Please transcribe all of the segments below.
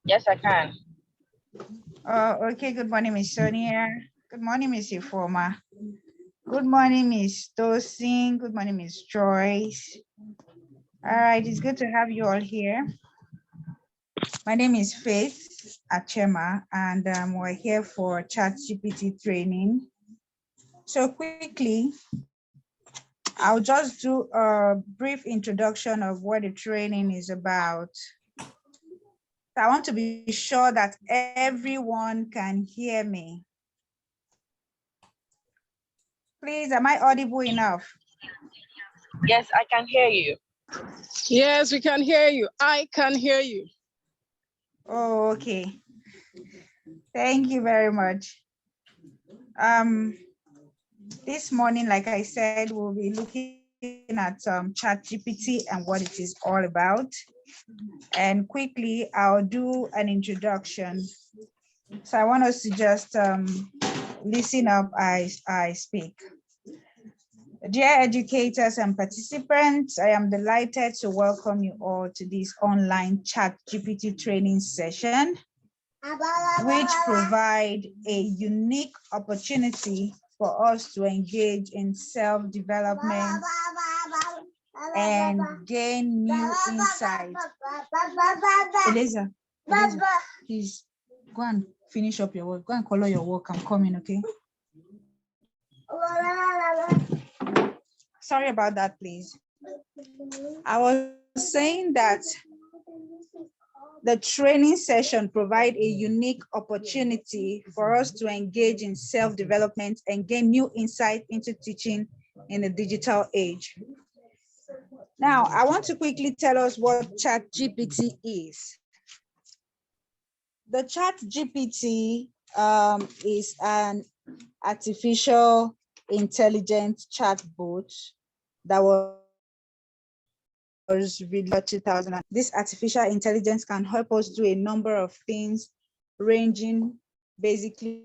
Yes, I can. Okay, good morning, Miss Sonia. Good morning, Miss Ifoma. Good morning, Miss Tosin. Good morning, Miss Joyce. All right, it's good to have you all here. My name is Faith Achema, and we're here for ChatGPT training. So quickly, I'll just do a brief introduction of what the training is about. I want to be sure that everyone can hear me. Please, am I audible enough? Yes, I can hear you. Yes, we can hear you. I can hear you. Oh, okay. Thank you very much. This morning, like I said, we'll be looking at ChatGPT and what it is all about. And quickly, I'll do an introduction. So I want us to just listen up as I speak. Dear educators and participants, I am delighted to welcome you all to this online ChatGPT training session, which provide a unique opportunity for us to engage in self-development and gain new insights. Eliza, please go and finish up your work. Go and color your work. I'm coming, okay? Sorry about that, please. I was saying that the training session provide a unique opportunity for us to engage in self-development and gain new insight into teaching in the digital age. Now, I want to quickly tell us what ChatGPT is. The ChatGPT is an artificial intelligence chatbot that was released 2000. This artificial intelligence can help us do a number of things, ranging basically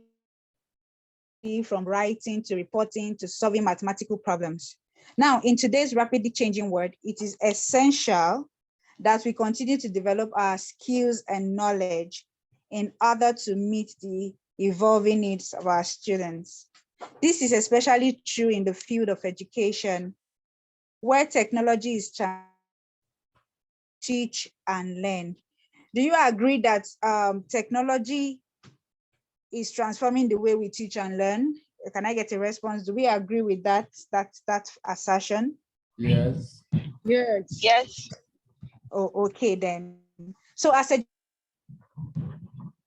from writing to reporting to solving mathematical problems. Now, in today's rapidly changing world, it is essential that we continue to develop our skills and knowledge in order to meet the evolving needs of our students. This is especially true in the field of education, where technology is trying to teach and learn. Do you agree that technology is transforming the way we teach and learn? Can I get a response? Do we agree with that assertion? Yes. Yes. Yes. Oh, okay then. So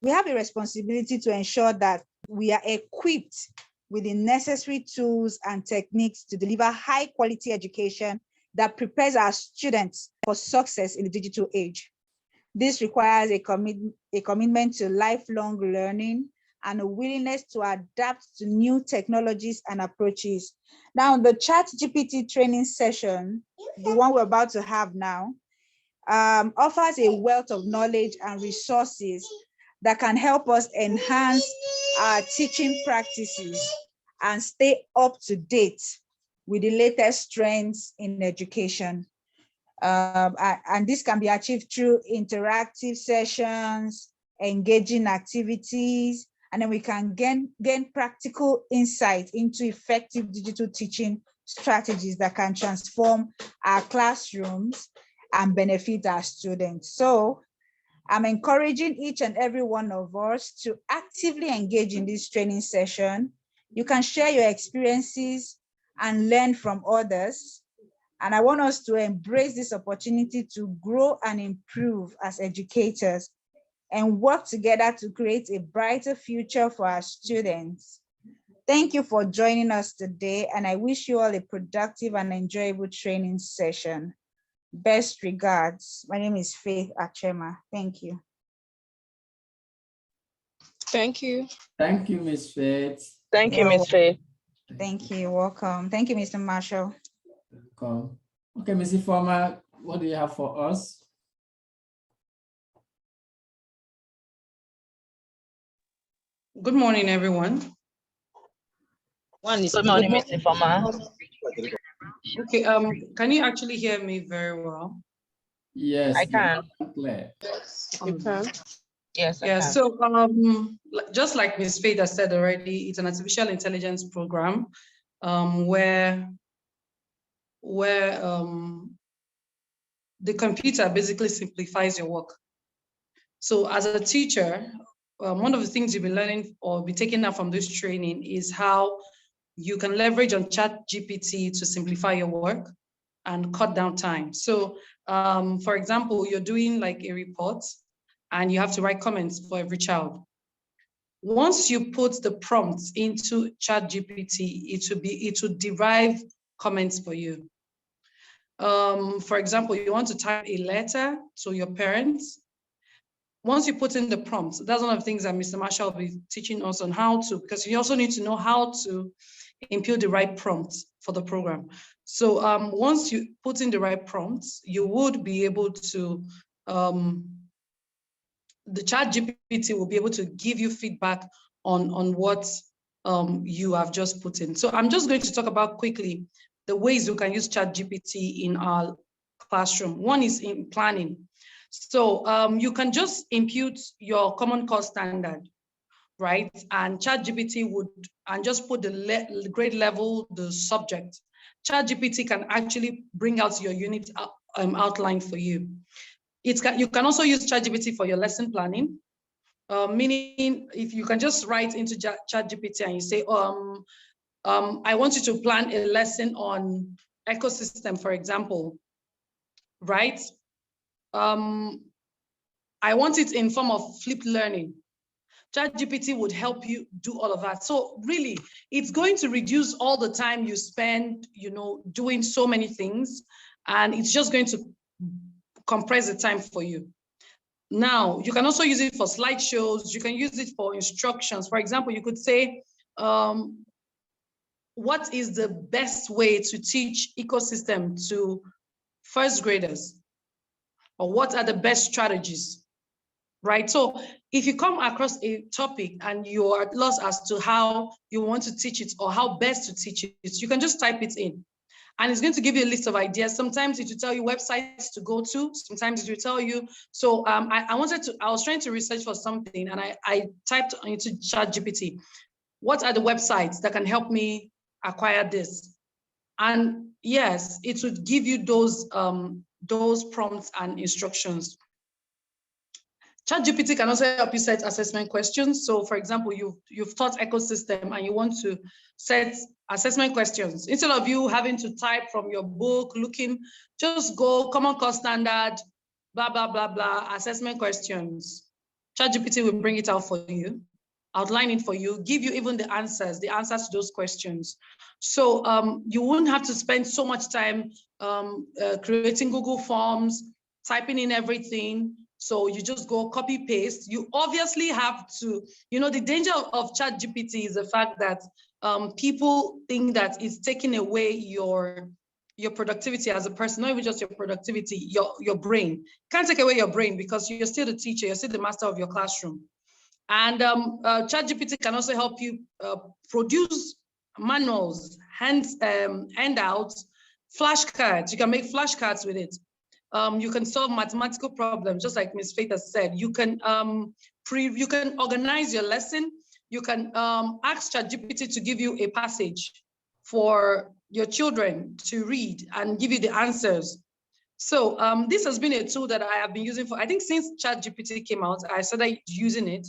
we have a responsibility to ensure that we are equipped with the necessary tools and techniques to deliver high quality education that prepares our students for success in the digital age. This requires a commitment to lifelong learning and a willingness to adapt to new technologies and approaches. Now, the ChatGPT training session, the one we're about to have now, offers a wealth of knowledge and resources that can help us enhance our teaching practices and stay up to date with the latest trends in education. And this can be achieved through interactive sessions, engaging activities, and then we can gain practical insight into effective digital teaching strategies that can transform our classrooms and benefit our students. So I'm encouraging each and every one of us to actively engage in this training session. You can share your experiences and learn from others. And I want us to embrace this opportunity to grow and improve as educators and work together to create a brighter future for our students. Thank you for joining us today, and I wish you all a productive and enjoyable training session. Best regards. My name is Faith Achema. Thank you. Thank you. Thank you, Ms. Faith. Thank you, Ms. Faith. Thank you. Welcome. Thank you, Mr. Marshall. Welcome. Okay, Ms. Ifoma, what do you have for us? Good morning, everyone. Good morning, Ms. Ifoma. Okay, can you actually hear me very well? Yes, I can. Clear. You can. Yes, I Yeah, can. so just like Ms. Faith has said already, it's an artificial intelligence program where the computer basically simplifies your work. So as a teacher, one of the things you'll be learning or be taking out from this training is how you can leverage on ChatGPT to simplify your work and cut down time. So for example, you're doing like a report and you have to write comments for every child. Once you put the prompts into ChatGPT, it will derive comments for you. For example, you want to type a letter to your parents. Once you put in the prompts, that's one of the things that Mr. Marshall will be teaching us on how to, because you also need to know how to input the right prompts for the program. So once you put in the right prompts, you would be able to, the ChatGPT will be able to give you feedback on what you have just put in. So I'm just going to talk about quickly the ways you can use ChatGPT in our classroom. One is in planning. So you can just impute your common core standard, right? And ChatGPT would, and just put the grade level, the subject. ChatGPT can actually bring out your unit outline for you. You can also use ChatGPT for your lesson planning, meaning if you can just write into ChatGPT and you say, I want you to plan a lesson on ecosystem, for example, right? I want it in form of flipped learning. ChatGPT would help you do all of that. So really, it's going to reduce all the time you spend, doing so many things, and it's just going to compress the time for you. Now, you can also use it for slideshows. You can use it for instructions. For example, you could say, what is the best way to teach ecosystem to first graders? Or what are the best strategies, right? So if you come across a topic and you are at loss as to how you want to teach it or how best to teach it, you can just type it in. And it's going to give you a list of ideas. Sometimes it will tell you websites to go to. Sometimes it will tell you. So I was trying to research for something and I typed into ChatGPT, what are the websites that can help me acquire this? And yes, it would give you those prompts and instructions. ChatGPT can also help you set assessment questions. So for example, you've taught ecosystem and you want to set assessment questions. Instead of you having to type from your book, just go common core standard, blah, blah, blah, blah, assessment questions. ChatGPT will bring it out for you, outline it for you, give you even the answers to those questions. So you wouldn't have to spend so much time creating Google Forms, typing in everything. So you just go copy paste. You obviously have to, the danger of ChatGPT is the fact that people think that it's taking away your productivity as a person, not even just your productivity, your brain. Can't take away your brain because you're still the teacher, you're still the master of your classroom. And ChatGPT can also help you produce manuals, handouts, flashcards. You can make flashcards with it. You can solve mathematical problems, just like Ms. Faith has said. You can organize your lesson. You can ask ChatGPT to give you a passage for your children to read and give you the answers. So this has been a tool that I have been using I think since ChatGPT came out, I started using it.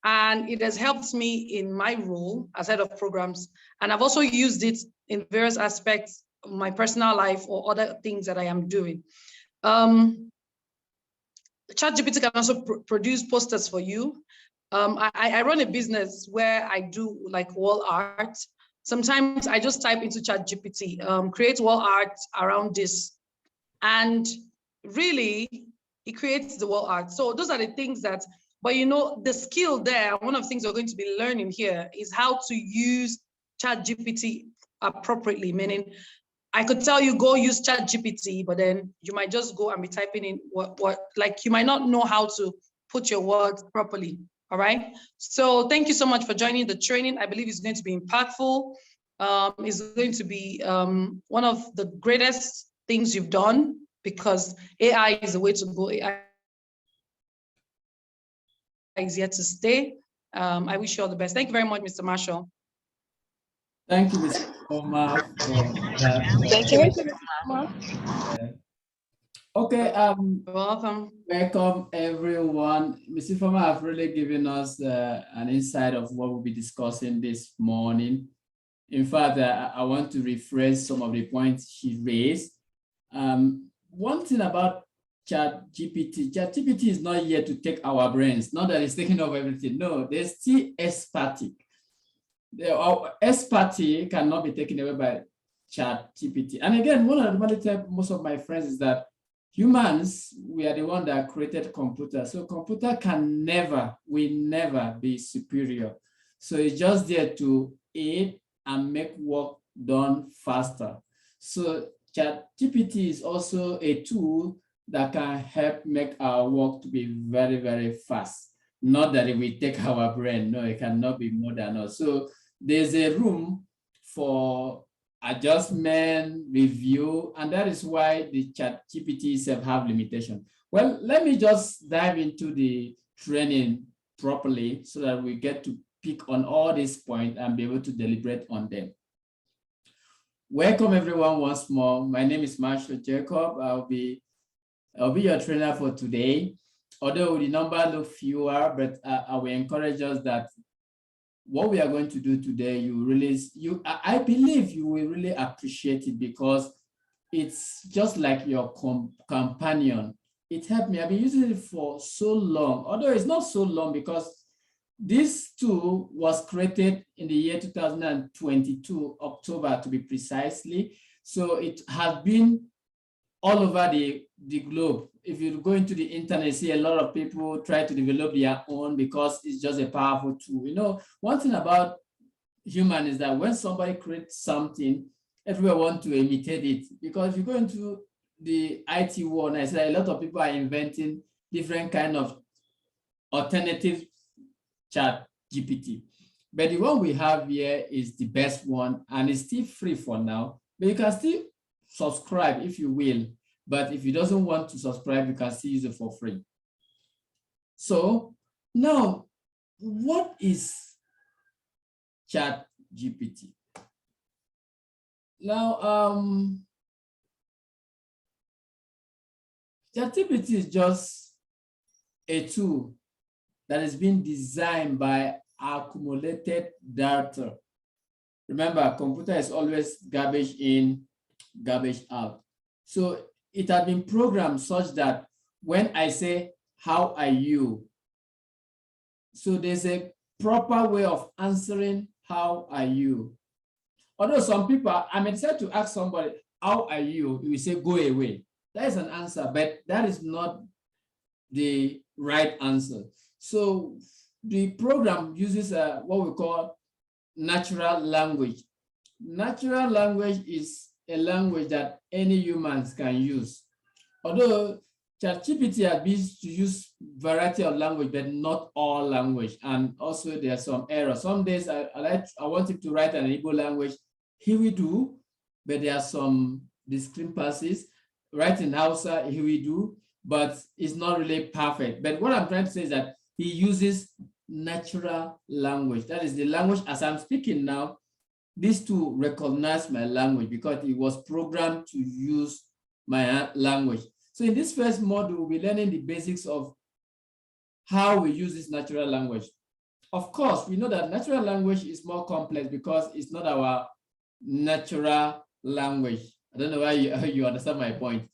And it has helped me in my role as head of programs. And I've also used it in various aspects of my personal life or other things that I am doing. ChatGPT can also produce posters for you. I run a business where I do like wall art. Sometimes I just type into ChatGPT, create wall art around this. And really, it creates the wall art. So those are the things that, but the skill there, one of the things we're going to be learning here is how to use ChatGPT appropriately, meaning I could tell you go use ChatGPT, but then you might just go and be typing in like you might not know how to put your words properly. All right. So thank you so much for joining the training. I believe it's going to be impactful. It's going to be one of the greatest things you've done because AI is the way to go. AI is here to stay. I wish you all the best. Thank you very much, Mr. Marshall. Thank you, Ms. Oma, for that. Thank you, Mr. Okay, You're welcome. welcome everyone. Mr. Fama have really given us an insight of what we'll be discussing this morning. In fact, I want to rephrase some of the points she raised. One thing about ChatGPT is not here to take our brains, not that it's taking over everything. No, there's still expertise. Our expertise cannot be taken away by ChatGPT. And again, one of the tell most of my friends is that humans, we are the one that created computer. So computer can never, will never be superior. So it's just there to aid and make work done faster. So ChatGPT is also a tool that can help make our work to be very, very fast. Not that it will take our brain. No, it cannot be more than us. So there's a room for adjustment, review, and that is why the ChatGPT itself have limitation. Well, let me just dive into the training properly so that we get to pick on all these points and be able to deliberate on them. Welcome everyone once more. My name is Marshall Jacob. I'll be your trainer for today. Although the number look fewer, but I will encourage us that what we are going to do today, I believe you will really appreciate it because it's just like your companion. It helped me. I've been using it for so long, although it's not so long because this tool was created in the year 2022, October to be precisely. So it has been all over the globe. If you go into the internet, see a lot of people try to develop their own because it's just a powerful tool. You know, one thing about human is that when somebody creates something, everyone wants to imitate it. Because if you go into the IT world, I say a lot of people are inventing different kind of alternative ChatGPT. But the one we have here is the best one and it's still free for now, but you can still subscribe if you will. But if you doesn't want to subscribe, you can still use it for free. So now, what is ChatGPT? Now, ChatGPT is just a tool that has been designed by accumulated data. Remember, computer is always garbage in, garbage out. So it has been programmed such that when I say, how are you? So there's a proper way of answering, how are you? Although some people, I may decide to ask somebody, how are you? You will say, go away. That is an answer, but that is not the right answer. So the program uses what we call natural language. Natural language is a language that any humans can use. Although ChatGPT has been to use variety of language, but not all language. And also there are some errors. Some days I want him to write an Igbo language. He will do, but there are some discrepancies. Writing Hausa, he will do, but it's not really perfect. But what I'm trying to say is that he uses natural language. That is the language as I'm speaking now. This tool recognizes my language because it was programmed to use my language. So in this first module, we'll be learning the basics of how we use this natural language. Of course, we know that natural language is more complex because it's not our natural language. I don't know why you understand my point.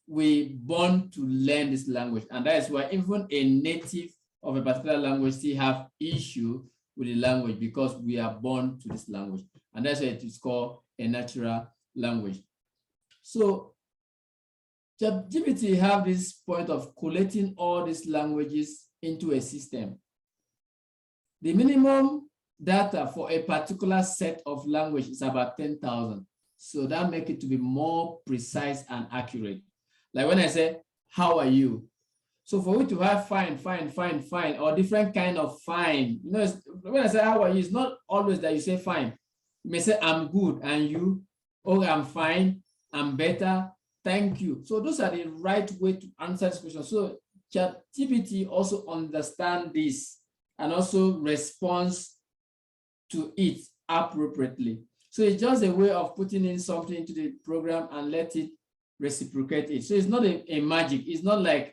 We born to learn this language, and that is why even a native of a particular language still have issue with the language because we are born to this language, and that's why it is called a natural language. So ChatGPT have this point of collating all these languages into a system. The minimum data for a particular set of language is about 10,000. So that makes it to be more precise and accurate. Like when I say, how are you? So for you to have fine, or different kind of fine, you know, when I say how are you, it's not always that you say fine. You may say, I'm good, and you, oh, I'm fine, I'm better, thank you. So those are the right way to answer this question. So ChatGPT also understands this and also responds to it appropriately. So it's just a way of putting in something into the program and let it reciprocate it. So it's not a magic. It's not like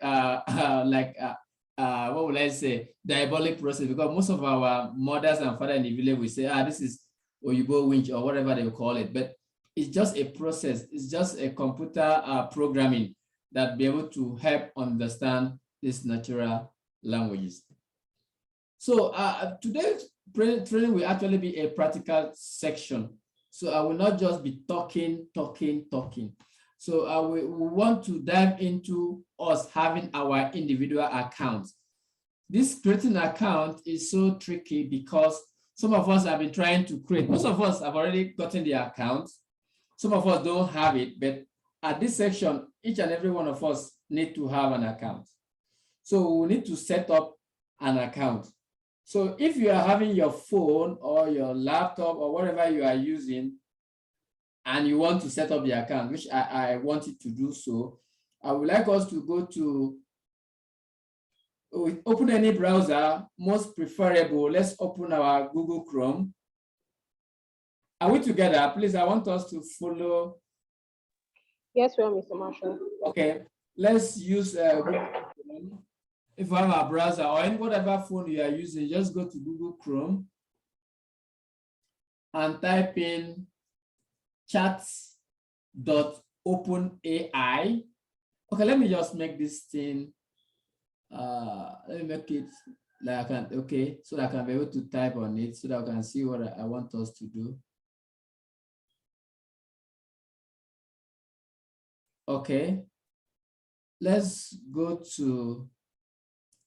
what would I say, diabolic process, because most of our mothers and fathers in the village will say, this is Oyibo winch or whatever they call it. But it's just a process. It's just a computer programming that be able to help understand these natural languages. So today's training will actually be a practical section. So I will not just be talking. So we want to dive into us having our individual accounts. This creating account is so tricky because some of us have been trying to create. Most of us have already gotten the account. Some of us don't have it, but at this section, each and every one of us need to have an account. So we need to set up an account. So if you are having your phone or your laptop or whatever you are using, and you want to set up the account, which I wanted to do so, I would like us to go to, open any browser, most preferable. Let's open our Google Chrome. Are we together? Please, I want us to follow. Yes, we are, Mr. Marshall. Okay, let's use Google Chrome. If you have a browser or any whatever phone you are using, just go to Google Chrome and type in chats.openai. Okay, let me just make this thing, let me make it like I can, okay, so that I can be able to type on it so that I can see what I want us to do. Okay, let's go to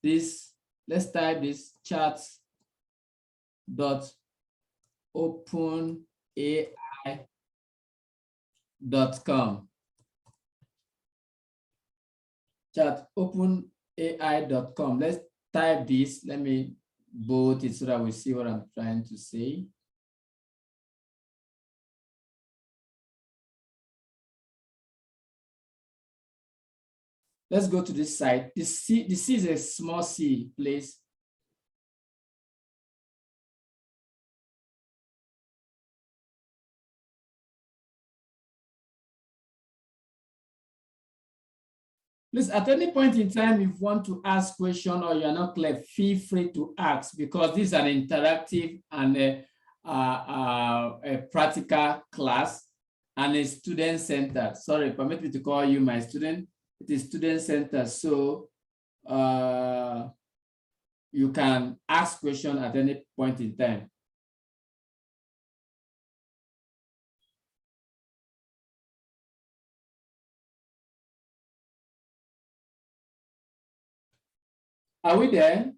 this, let's type this chats.openai.com. Chat.openai.com. Let's type this. Let me bold it so that we see what I'm trying to say. Let's go to this site. This C is a small c, please. Please, at any point in time, if you want to ask question or you're not clear, feel free to ask, because this is an interactive and a practical class and a student center. Sorry, permit me to call you my student. It is student center, so you can ask question at any point in time. Are we there?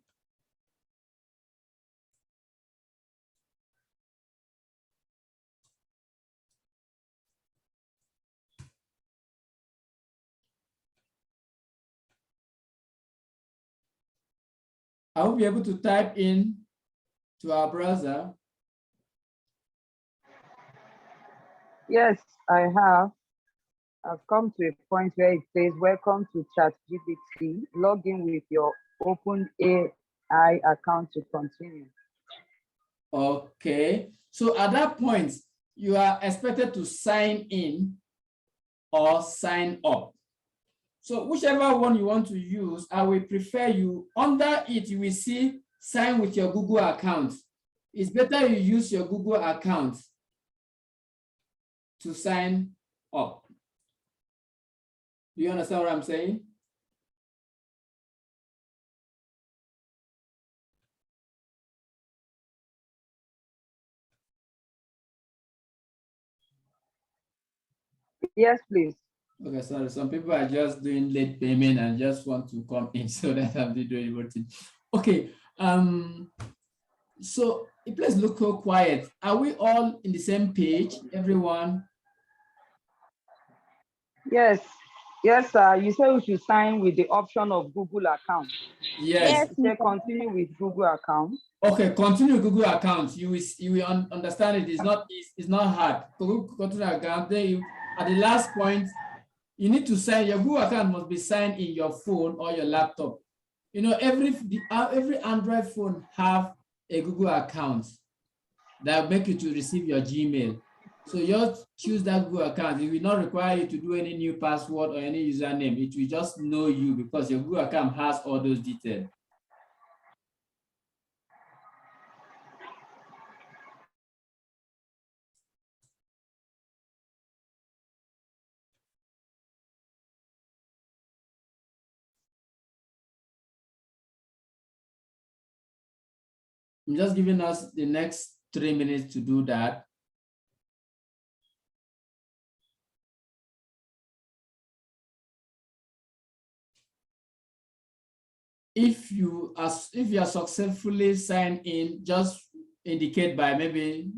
I will be able to type in to our browser. Yes, I have. I've come to a point where it says, welcome to ChatGPT. Log in with your OpenAI account to continue. Okay, so at that point, you are expected to sign in or sign up. So whichever one you want to use, I will prefer you, under it, you will see sign with your Google account. It's better you use your Google account to sign up. Do you understand what I'm saying? Yes, please. Okay, sorry. Some people are just doing late payment and just want to come in so that I'm doing everything. Okay. So please look so quiet. Are we all in the same page, everyone? Yes. Yes, sir. You said we should sign with the option of Google account. Yes. You say continue with Google account. Okay, continue Google account. You will understand it. It's not hard. Google continue account. Then you, at the last point, You need to sign, your Google account must be signed in your phone or your laptop. You know, every Android phone have a Google account that will make you to receive your Gmail. So just choose that Google account. It will not require you to do any new password or any username. It will just know you because your Google account has all those details. I'm just giving us the next 3 minutes to do that. If you are successfully signed in, just indicate by maybe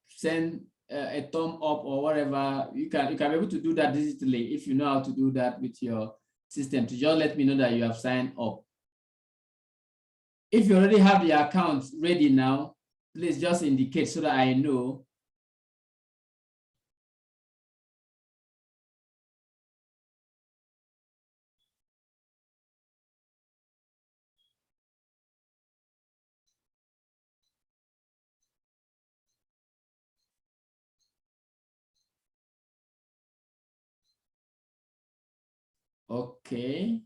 send a thumb up or whatever. You can be able to do that digitally if you know how to do that with your system, to just let me know that you have signed up. If you already have the account ready now, please just indicate so that I know. Okay.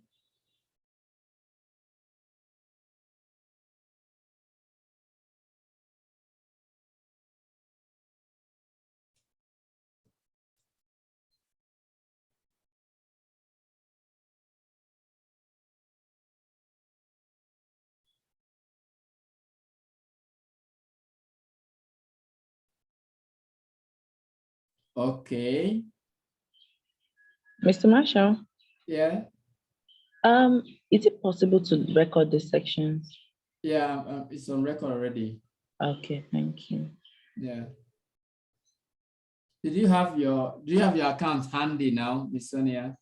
Okay. Mr. Marshall, Yeah. is it possible to record the sections? Yeah, it's on record already. Okay, thank you. Yeah. Do you have your account handy now, Miss Sonia?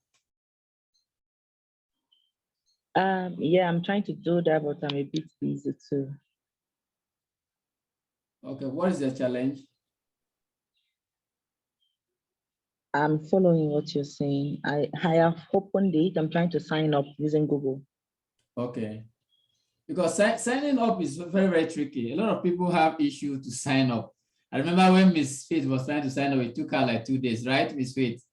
Yeah, I'm trying to do that, but I'm a bit busy too. Okay, what is the challenge? I'm following what you're saying. I have opened it. I'm trying to sign up using Google. Okay. Because signing up is very, very tricky. A lot of people have issues to sign up. I remember when Miss Faith was trying to sign up, it took her like 2 days, right, Miss Faith?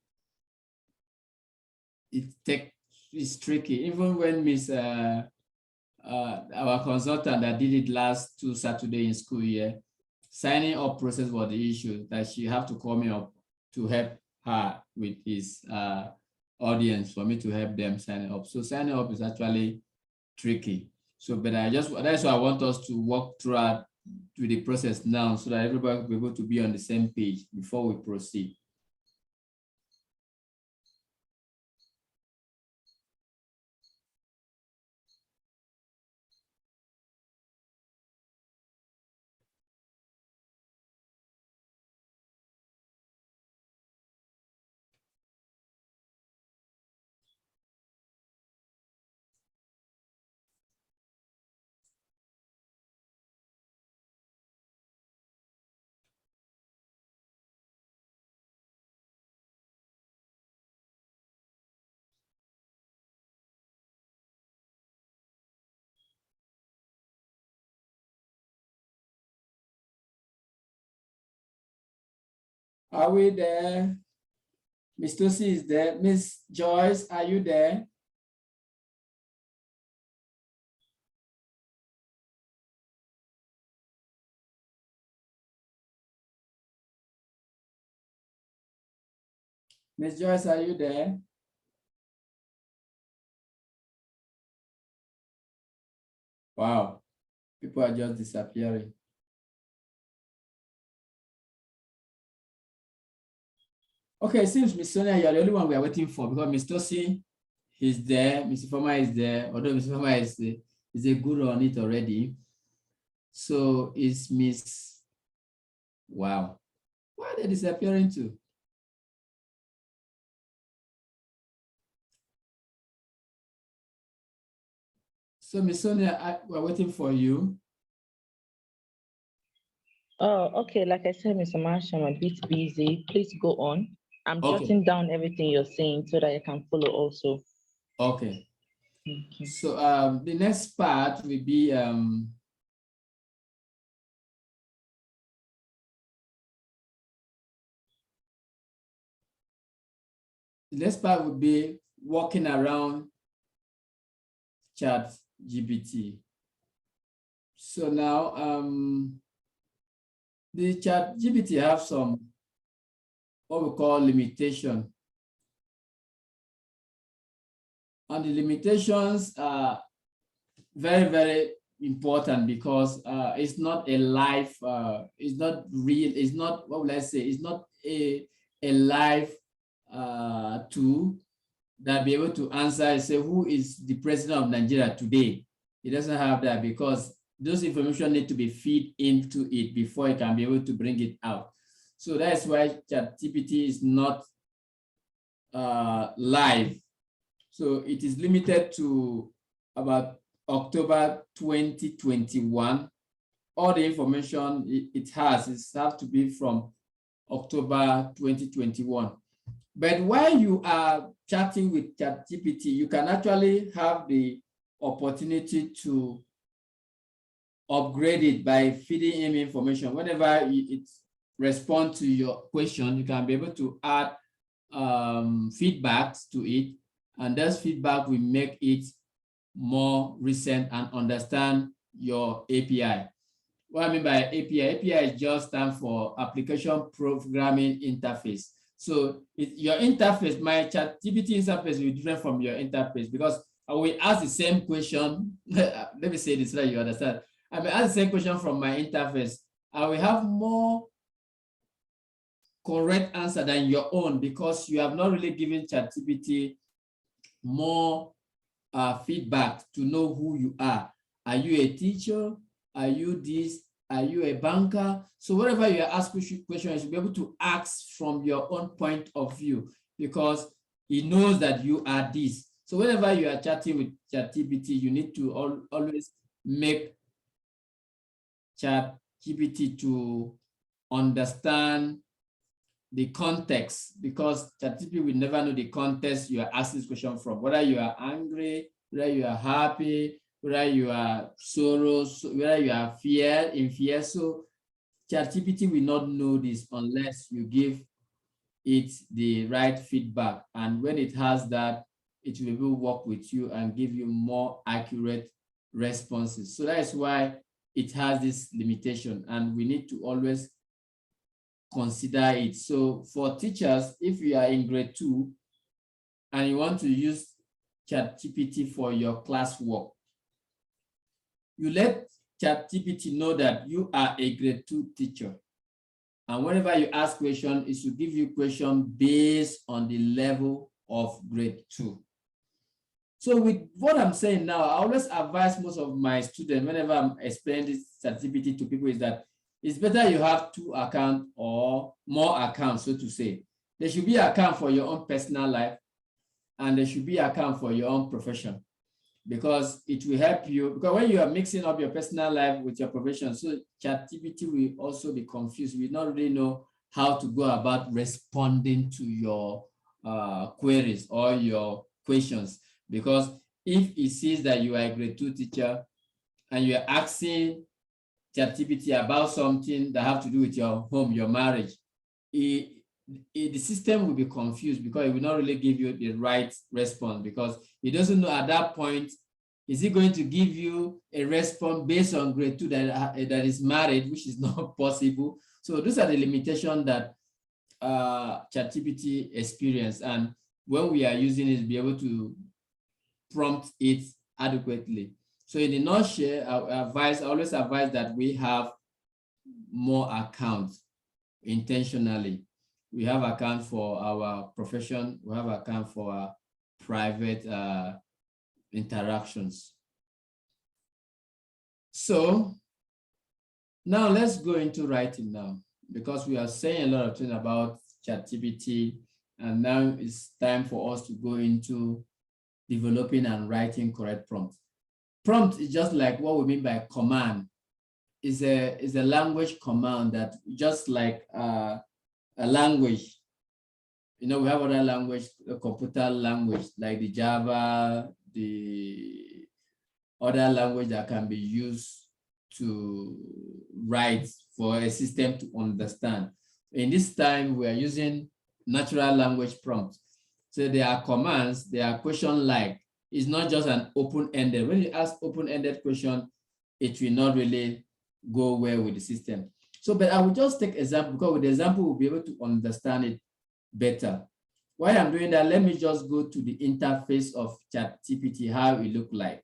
It's tricky. Even when Miss our consultant that did it last 2 Saturdays in school year, signing up process was the issue, that she have to call me up to help her with his audience for me to help them sign up. So signing up is actually tricky. So, but that's why I want us to walk through the process now so that everybody will be able to be on the same page before we proceed. Are we there? Miss Lucy is there. Miss Joyce, are you there? Miss Joyce, are you there? Wow, people are just disappearing. Okay, it seems Miss Sonia, you're the only one we are waiting for, because Miss Tosi is there, Mr. Foma is there, although Mr. Foma is a guru on it already. So is Miss, wow, why are they disappearing too? So Miss Sonia, we're waiting for you. Oh, okay. Like I said, Mr. Marshall, I'm a bit busy. Please go on. I'm Okay. jotting down everything you're saying so that I can follow also. Okay. Okay. So the next part will be the next part would be walking around ChatGPT. So now the ChatGPT have some what we call limitation. And the limitations are very, very important because it's not a live, it's not real, it's not, what will I say, it's not a live tool that be able to answer and say, who is the president of Nigeria today? It doesn't have that because those information need to be feed into it before it can be able to bring it out. So that's why ChatGPT is not live. So it is limited to about October 2021. All the information it has to be from October 2021. But while you are chatting with ChatGPT, you can actually have the opportunity to upgrade it by feeding him information. Whenever it responds to your question, you can be able to add feedbacks to it, and that feedback will make it more recent and understand your API. What I mean by API is just stand for Application Programming Interface. So your interface, my ChatGPT interface will be different from your interface because I will ask the same question. Let me say this so that you understand. I will ask the same question from my interface. I will have more correct answer than your own because you have not really given ChatGPT more feedback to know who you are. Are you a teacher? Are you this? Are you a banker? So wherever you are asked questions, you should be able to ask from your own point of view because he knows that you are this. So whenever you are chatting with ChatGPT, you need to always make ChatGPT to understand the context because ChatGPT will never know the context you are asking this question from, whether you are angry, whether you are happy, whether you are sorrows, whether you are in fear. So ChatGPT will not know this unless you give it the right feedback. And when it has that, it will work with you and give you more accurate responses. So that is why it has this limitation, and we need to always consider it. So for teachers, if you are in grade 2 and you want to use ChatGPT for your classwork, you let ChatGPT know that you are a grade 2 teacher. And whenever you ask questions, it should give you questions based on the level of grade 2. So with what I'm saying now, I always advise most of my students, whenever I'm explaining this ChatGPT to people, is that it's better you have 2 accounts or more accounts, so to say. There should be an account for your own personal life, and there should be an account for your own profession, because it will help you. Because when you are mixing up your personal life with your profession, so ChatGPT will also be confused. We not really know how to go about responding to your queries or your questions. Because if it sees that you are a grade 2 teacher and you are asking ChatGPT about something that have to do with your home, your marriage, the system will be confused because it will not really give you the right response, because it doesn't know at that point, is it going to give you a response based on grade 2 that is married, which is not possible. So those are the limitations that ChatGPT experience. And when we are using it, be able to prompt it adequately. So in a nutshell, I always advise that we have more accounts intentionally. We have account for our profession. We have account for our private interactions. So now let's go into writing now, because we are saying a lot of things about ChatGPT, and now it's time for us to go into developing and writing correct prompts. Prompt is just like what we mean by command. Is a language command that just like a language. you know, we have other language, computer language, like the Java, the other language that can be used to write for a system to understand. In this time, we are using natural language prompts. So there are commands, there are questions like, it's not just an open-ended. When you ask open-ended question, it will not really go well with the system. So, but I will just take example, because with the example, we'll be able to understand it better. While I'm doing that, let me just go to the interface of ChatGPT, how it look like.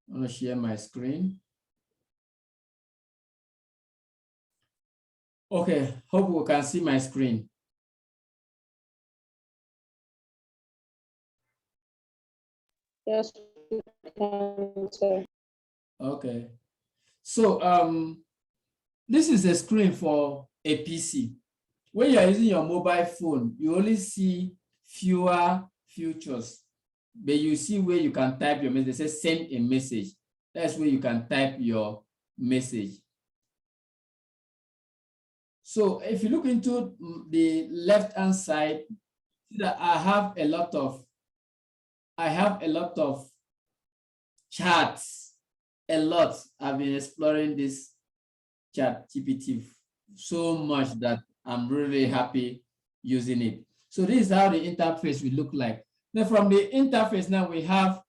I'm going to share my screen. Okay, hope we can see my screen. Yes, we can, sir. Okay. So this is a screen for a PC. When you are using your mobile phone, you only see fewer features, but you see where you can type your message. They say send a message. That's where you can type your message. So if you look into the left-hand side, see that I have a lot of charts. A lot. I've been exploring this ChatGPT so much that I'm really happy using it. So this is how the interface will look like. Now from the interface, now we have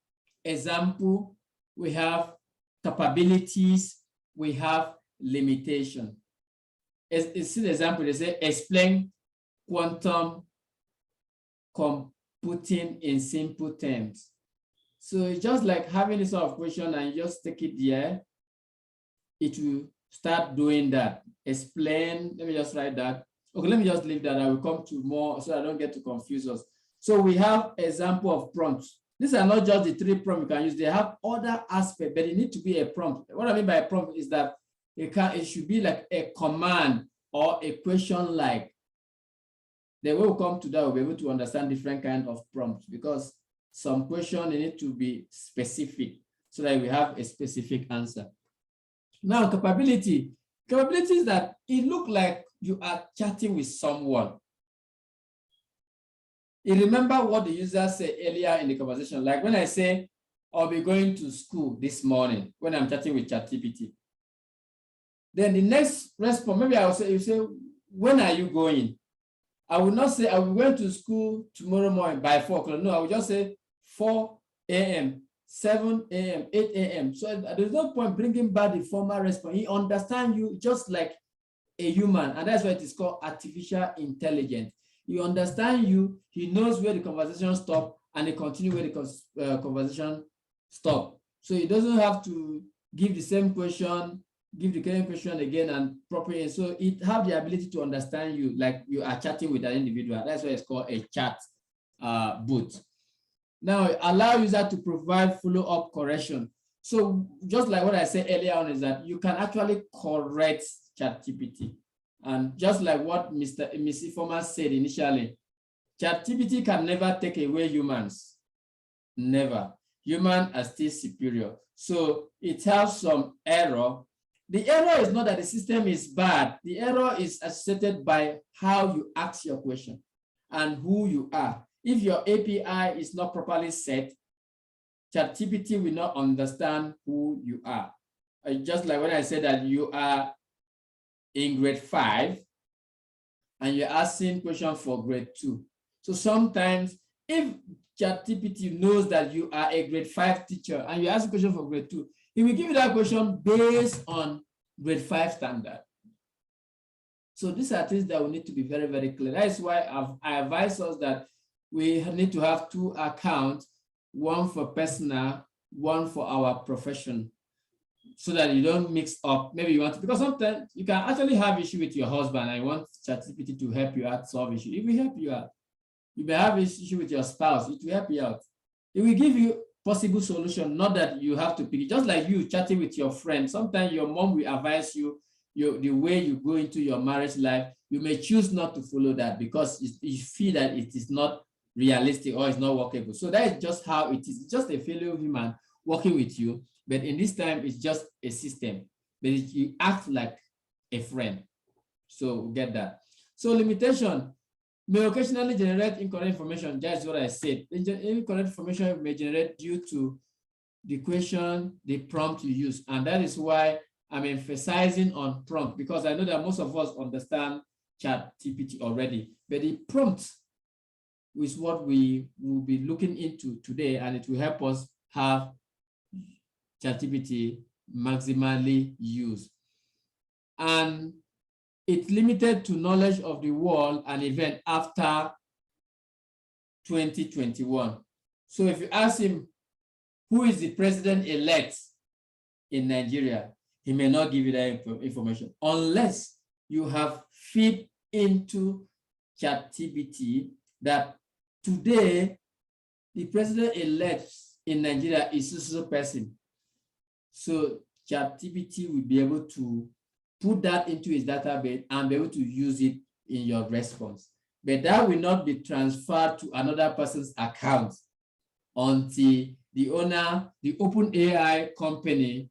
example, we have capabilities, we have limitation. It's an example, they say explain quantum computing in simple terms. So it's just like having this sort of question and you just take it there, it will start doing that. Explain, let me just write that. Okay, let me just leave that. I will come to more so I don't get to confuse us. So we have example of prompts. These are not just the 3 prompts you can use. They have other aspects, but it needs to be a prompt. What I mean by a prompt is that it should be like a command or a question like. Then when we come to that, we'll be able to understand different kinds of prompts, because some questions need to be specific so that we have a specific answer. Now, capability. Capability is that it looks like you are chatting with someone. You remember what the user said earlier in the conversation, like when I say, I'll be going to school this morning when I'm chatting with ChatGPT. Then the next response, maybe I will say, you say, when are you going? I will not say I will go to school tomorrow morning by 4 o'clock. No, I will just say 4 a.m., 7 a.m., 8 a.m. So there's no point bringing back the formal response. He understands you just like a human, and that's why it is called artificial intelligence. He understands you, he knows where the conversation stops, and he continues where the conversation stops. So he doesn't have to give the same question, give the same question again and properly. So it has the ability to understand you like you are chatting with an individual. That's why it's called a chat bot. Now, allow user to provide follow-up correction. So just like what I said earlier on is that you can actually correct ChatGPT. And just like what Ms. Ifoma said initially, ChatGPT can never take away humans. Never. Humans are still superior. So it has some error. The error is not that the system is bad. The error is associated by how you ask your question and who you are. If your API is not properly set, ChatGPT will not understand who you are. Just like when I said that you are in grade 5 and you're asking questions for grade 2. So sometimes if ChatGPT knows that you are a grade 5 teacher and you ask a question for grade 2, it will give you that question based on grade 5 standard. So these are things that we need to be very, very clear. That is why I advise us that we need to have 2 accounts, one for personal, one for our profession, so that you don't mix up. Maybe you want to, because sometimes you can actually have issue with your husband and you want ChatGPT to help you out solve issue. It will help you out. You may have issue with your spouse. It will help you out. It will give you possible solution, not that you have to pick it. Just like you chatting with your friend. Sometimes your mom will advise you, the way you go into your marriage life. You may choose not to follow that because you feel that it is not realistic or it's not workable. So that is just how it is. It's just a fellow human working with you. But in this time, it's just a system, but you act like a friend. So get that. So limitation may occasionally generate incorrect information. That's what I said. Incorrect information may generate due to the question, the prompt you use. And that is why I'm emphasizing on prompt, because I know that most of us understand ChatGPT already, but the prompt is what we will be looking into today, and it will help us have ChatGPT maximally used. And it's limited to knowledge of the world and event after 2021. So if you ask him, who is the president-elect in Nigeria, he may not give you that information unless you have feed into ChatGPT that today the president-elect in Nigeria is a person. So ChatGPT will be able to put that into his database and be able to use it in your response. But that will not be transferred to another person's account until the owner, the OpenAI company,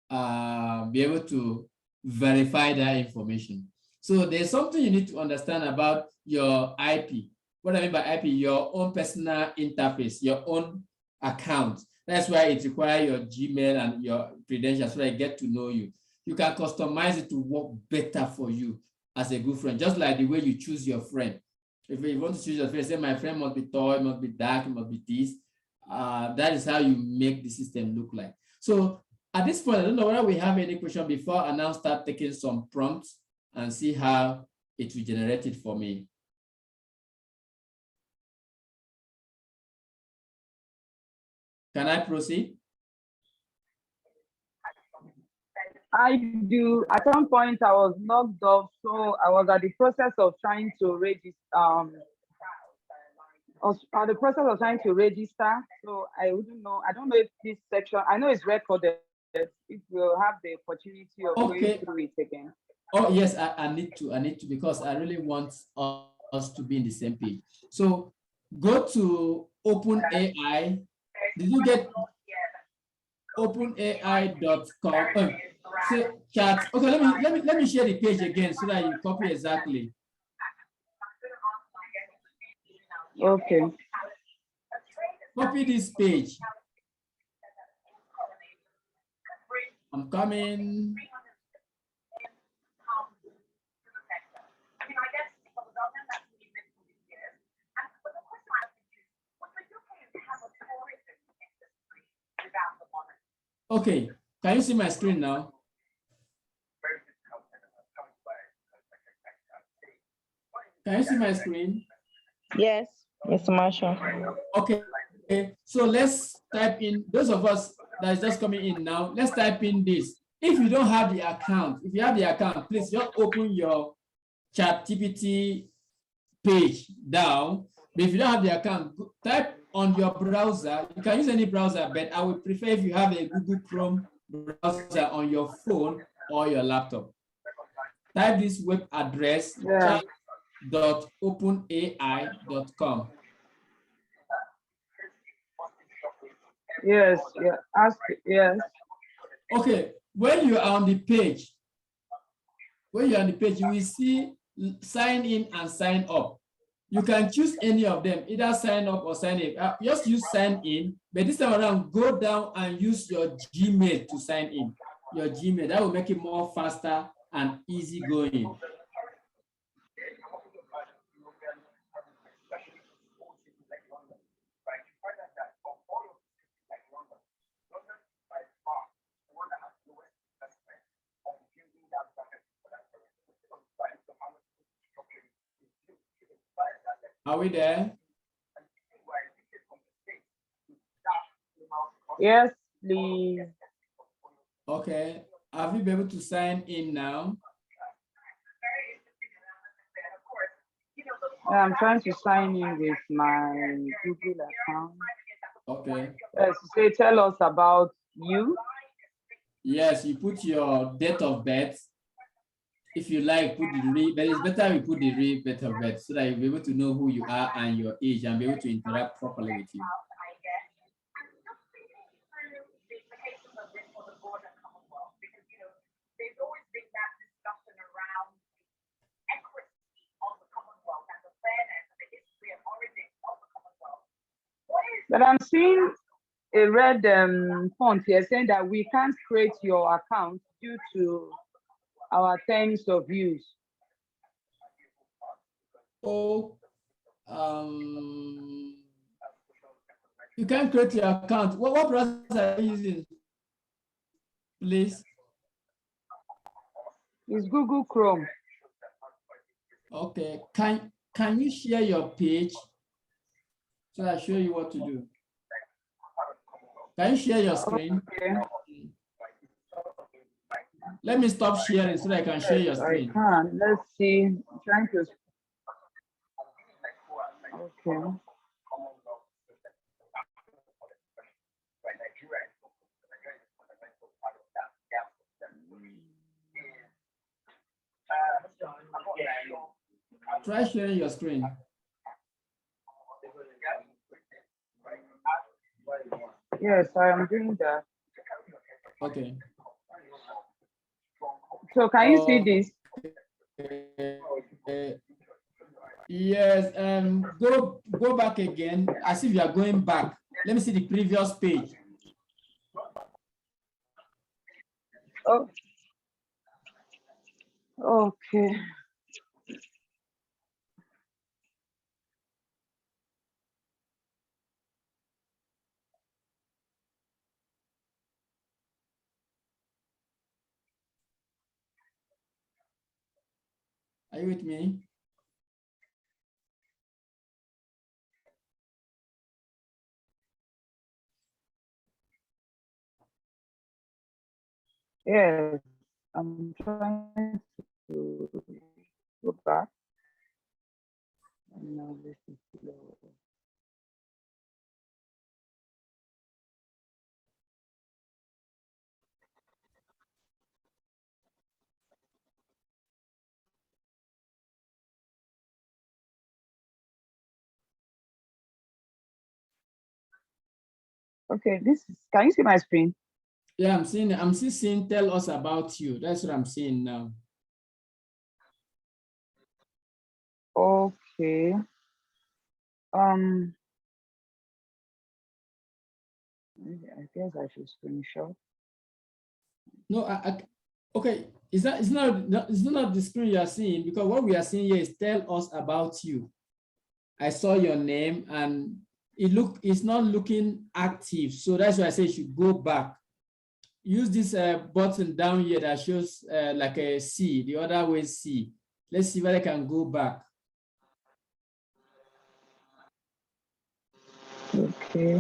be able to verify that information. So there's something you need to understand about your IP. What I mean by IP, your own personal interface, your own account. That's why it requires your Gmail and your credentials so I get to know you. You can customize it to work better for you as a good friend, just like the way you choose your friend. If you want to choose your friend, say my friend must be tall, it must be dark, it must be this. That is how you make the system look like. So at this point, I don't know whether we have any question before I now start taking some prompts and see how it will generate it for me. Can I proceed? I do. At some point, I was knocked off, so I was at the process of trying to register. The process of trying to register, so I wouldn't know. I don't know if this section. I know it's recorded. If we'll have the opportunity of going through it again. Oh yes, I need to because I really want us to be in the same page. So go to OpenAI. Did you get openai.com? So chat. Okay, let me share the page again so that you copy exactly. Okay. Copy this page. I'm coming. Okay, can you see my screen now? Can you see my screen? Yes, Mr. Marshall. Okay, so let's type in, those of us that is just coming in now, let's type in this. If you don't have the account, if you have the account, please just open your ChatGPT page down. But if you don't have the account, type on your browser. You can use any browser, but I would prefer if you have a Google Chrome browser on your phone or your laptop. Type this web address, chat.openai.com. Yes, yeah, ask, yes. Okay, when you are on the page, you will see sign in and sign up. You can choose any of them, either sign up or sign in. Just use sign in, but this time around, go down and use your Gmail to sign in. Your Gmail, that will make it more faster and easy going. Are we there? Yes, please. Okay. Have you been able to sign in now? I'm trying to sign in with my Google account. Okay. Yes, say tell us about you. Yes, you put your date of birth. If you like, put the real, but it's better you put the real date of birth so that you'll be able to know who you are and your age and be able to interact properly with you. But I'm seeing a red font here saying that we can't create your account due to our terms of use. Oh, you can create your account. What browser are you using, please? It's Google Chrome. Okay, can you share your page so I show you what to do? Can you share your screen? Okay. Let me stop sharing so that I can share your Yes, I screen. can. Let's see. I'm trying to. Okay. Try sharing your screen. Yes, I am doing that. Okay. So can you see this? Yes, go back again as if you are going back. Let me see the previous page. Oh. Okay. Are you with me? Yes, I'm trying to go back. And now this is slow. Okay, this is, can you see my screen? Yeah, I'm still seeing tell us about you. That's what I'm seeing now. Okay. I guess I should screenshot. No, okay. It's not the screen you are seeing, because what we are seeing here is tell us about you. I saw your name and it's not looking active. So that's why I say you should go back. Use this button down here that shows like a C, the other way C. Let's see whether I can go back. Okay.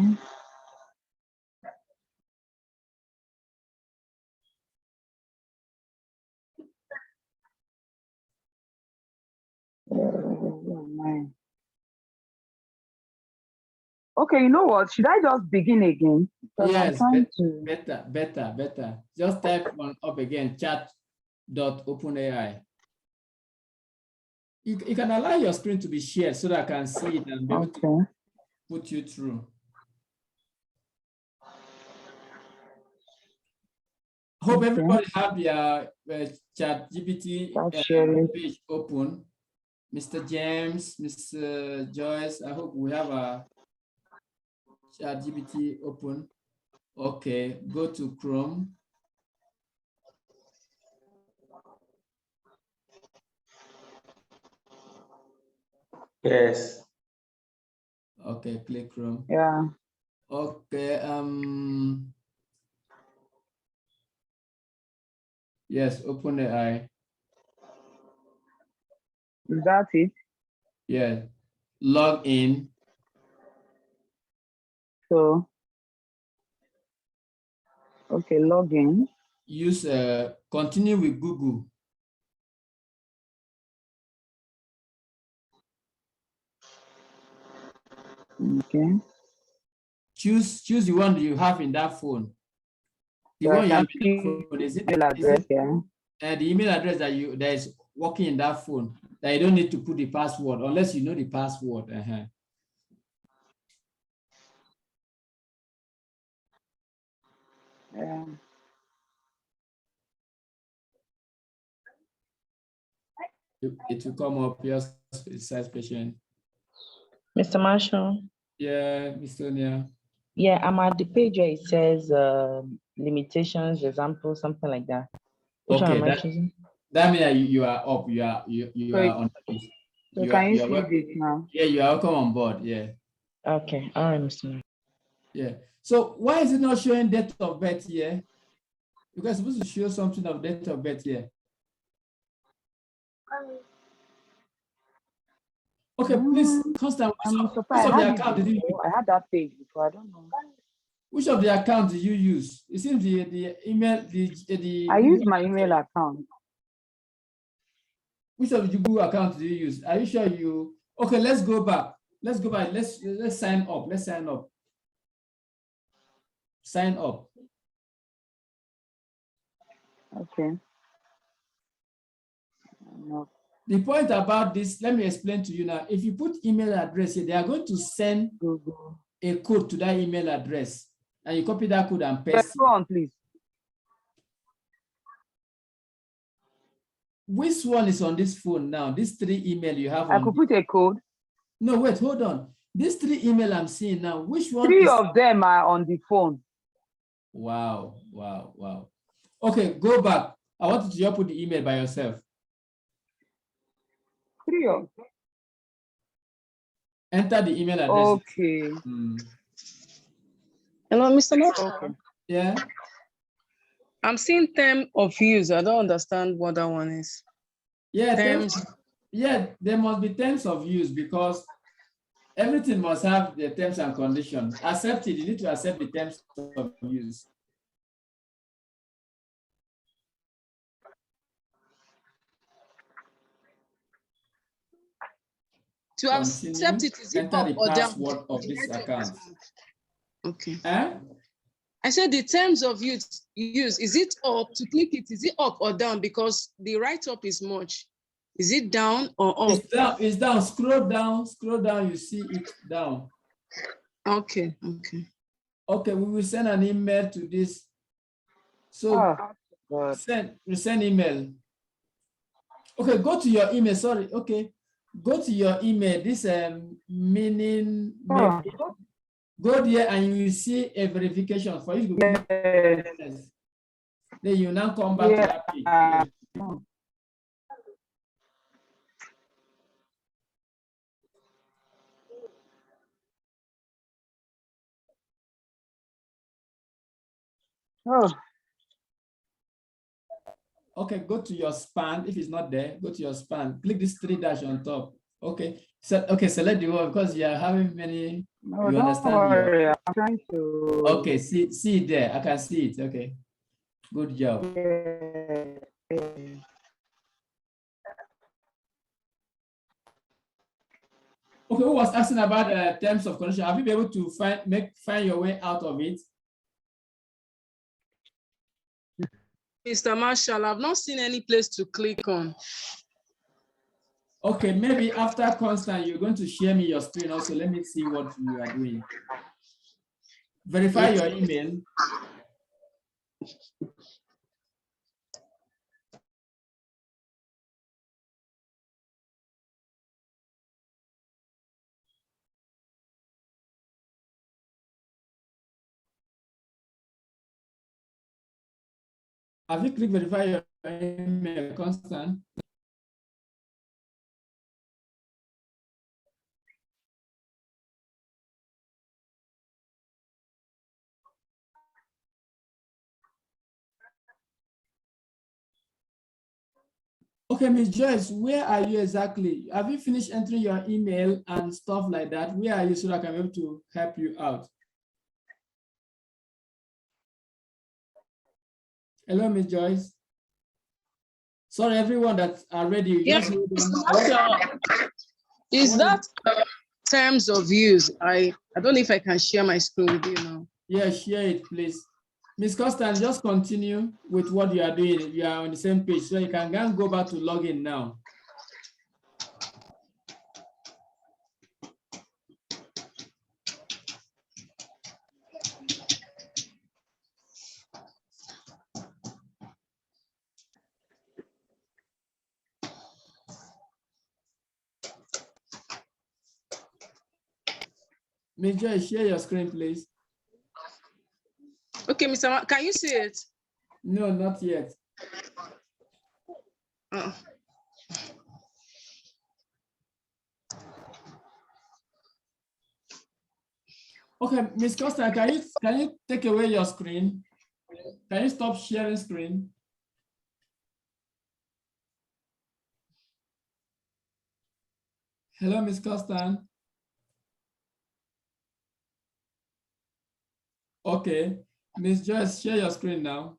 Okay, you know what? Should I just begin again? Because Yes, I'm trying to. better. Just type one up again, chat.openai. You can allow your screen to be shared so that I can see it and be able to put you through. Hope everybody have their ChatGPT page open. Mr. James, Mr. Joyce, I hope we have a ChatGPT open. Okay, go to Chrome. Yes. Okay, click Chrome. Yeah. Okay. Yes, OpenAI. Is that it? Yeah. Log in. So, okay, log in. Use continue with Google. Okay. Choose the one that you have in that phone. The So one you have I in can that phone, is email address, yeah. The email address that is working in that phone, that you don't need to put the password unless you know the password. Yeah. It will come up, your size patient. Mr. Marshall. Yeah, Miss Sonia. Yeah, I'm at the page where it says limitations, example, something like that. Which one Okay, am I choosing? that means that you are up. You So, are on it. so can you are see this now? Yeah, you are welcome on board. Yeah. Okay, all right, Mr. Mayor. Yeah. So why is it not showing date of birth here? Because it's supposed to show something of date of birth here. Okay, please, Constant, I'm which surprised. of I the had account it did you use? before. I had that page before. I don't know. Which of the account did you use? It seems the email, the I Google used my email account. account. Which of the Google account did you use? Are you sure you? Okay, let's go back. Let's go back. Let's sign up. Let's sign up. Sign up. Okay. No. The point about this, let me explain to you now. If you put email address here, they are going to send Google. a code to that email address, and you copy that code and Yes, paste it. go on, please. Which one is on this phone now? These three email you have I on. could put a code. No, wait, hold on. These three email I'm seeing now, which one Three is? of them are on the phone. Wow, wow, wow. Okay, go back. I want you to put the email by yourself. Three of. Enter the email address. Okay. Hello, Mr. Mayor. Okay. Yeah. I'm seeing term of use. I don't understand what that one is. Yeah, Terms. yeah, there must be terms of use because everything must have the terms and conditions. Accept it. You need to accept the terms of use. To accept it, is it Enter up the or down? password of this account. Okay. Eh? I said the terms of use, is it up to click it? Is it up or down? Because the write up is much. Is it down or up? It's down. It's down. Scroll down. You see it down. Okay. Okay. Okay, we will send an email to this. So send email. Okay, go to your email. Sorry. Okay, go to your email. This meaning. Go there and you will see a verification for you. Yes. Then you now come back to that page. Yes. Oh. Okay, go to your span. If it's not there, go to your span. Click this three dash on top. Okay. So okay, select the one because you are having many. No, you don't understand worry. I'm trying to. Okay, see it there. I can see it. Okay. Good job. Okay, who was asking about terms of condition? Have you been able to find your way out of it? Mr. Marshall, I've not seen any place to click on. Okay, maybe after Constant, you're going to share me your screen also. Let me see what you are doing. Verify your email. Have you clicked verify your email, Constant? Okay, Ms. Joyce, where are you exactly? Have you finished entering your email and stuff like that? Where are you so that I can be able to help you out? Hello, Ms. Joyce. Sorry, everyone that are ready. Yes. Is that terms of use? I don't know if I can share my screen with you now. Yeah, share it, please. Ms. Constant, just continue with what you are doing. You are on the same page, so you can go back to login now. Ms. Joy, share your screen, please. Okay, Mr. Can you see it? No, not yet. Oh. Okay, Ms. Costa, can you take away your screen? Can you stop sharing screen? Hello, Ms. Costa. Okay, Ms. Joyce, share your screen now.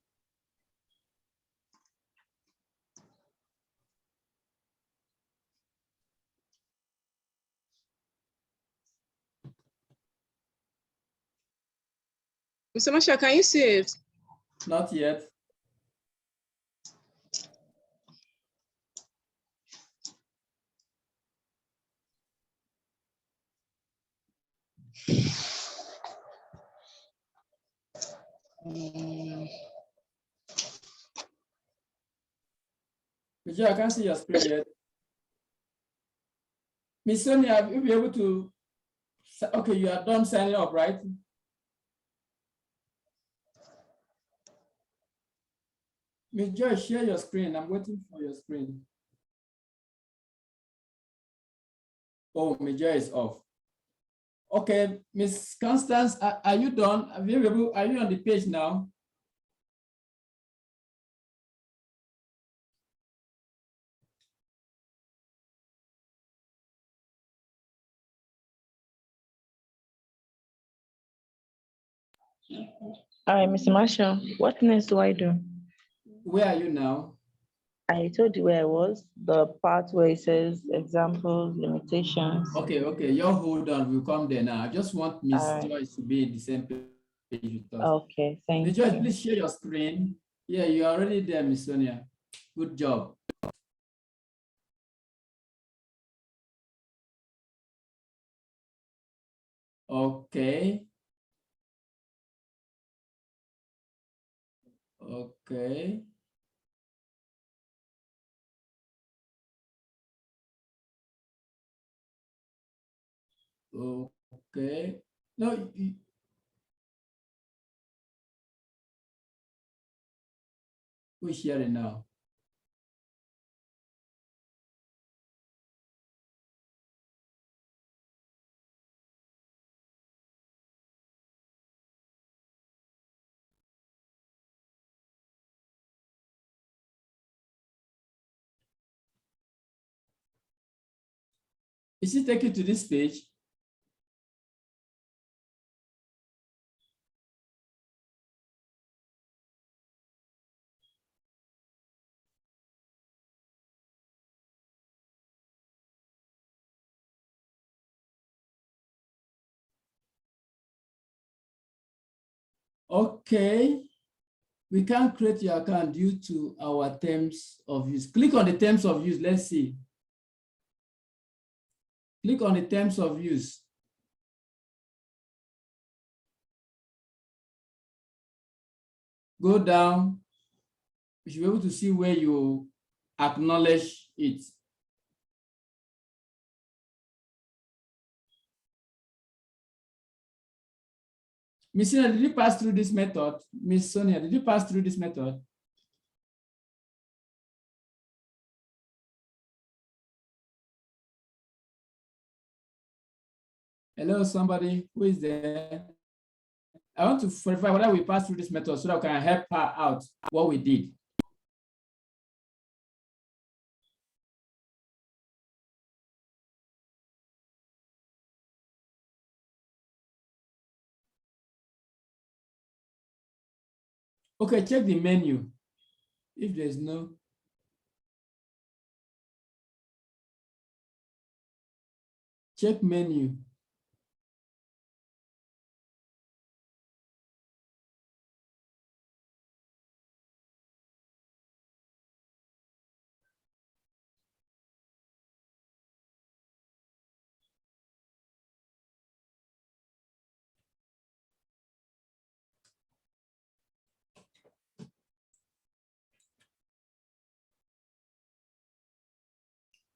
Mr. Marshall, can you see it? Not yet. Ms. Joy, I can't see your screen yet. Ms. Sonia, have you been able to? Okay, you are done signing up, right? Ms. Joy, share your screen. I'm waiting for your screen. Oh, Ms. Joy is off. Okay, Ms. Constance, are you done? Are you on the page now? All right, Mr. Marshall, what next do I do? Where are you now? I told you where I was, the part where it says examples, limitations. Okay, you hold on, we'll come there now. I just want Ms. All right. Joyce to be in the same page with us. Okay, Ms. thank Joyce, you. please share your screen. Yeah, you're already there, Ms. Sonia. Good job. Okay. Okay. Okay. No, who's sharing now? Is it taking to this page? Okay. We can't create your account due to our terms of use. Click on the terms of use. Let's see. Click on the terms of use. Go down. You should be able to see where you acknowledge it. Miss Sonia, did you pass through this method? Miss Sonia, did you pass through this method? Hello, somebody who is there? I want to verify whether we passed through this method so that we can help her out what we did. Okay, check the menu. If there's no, check menu.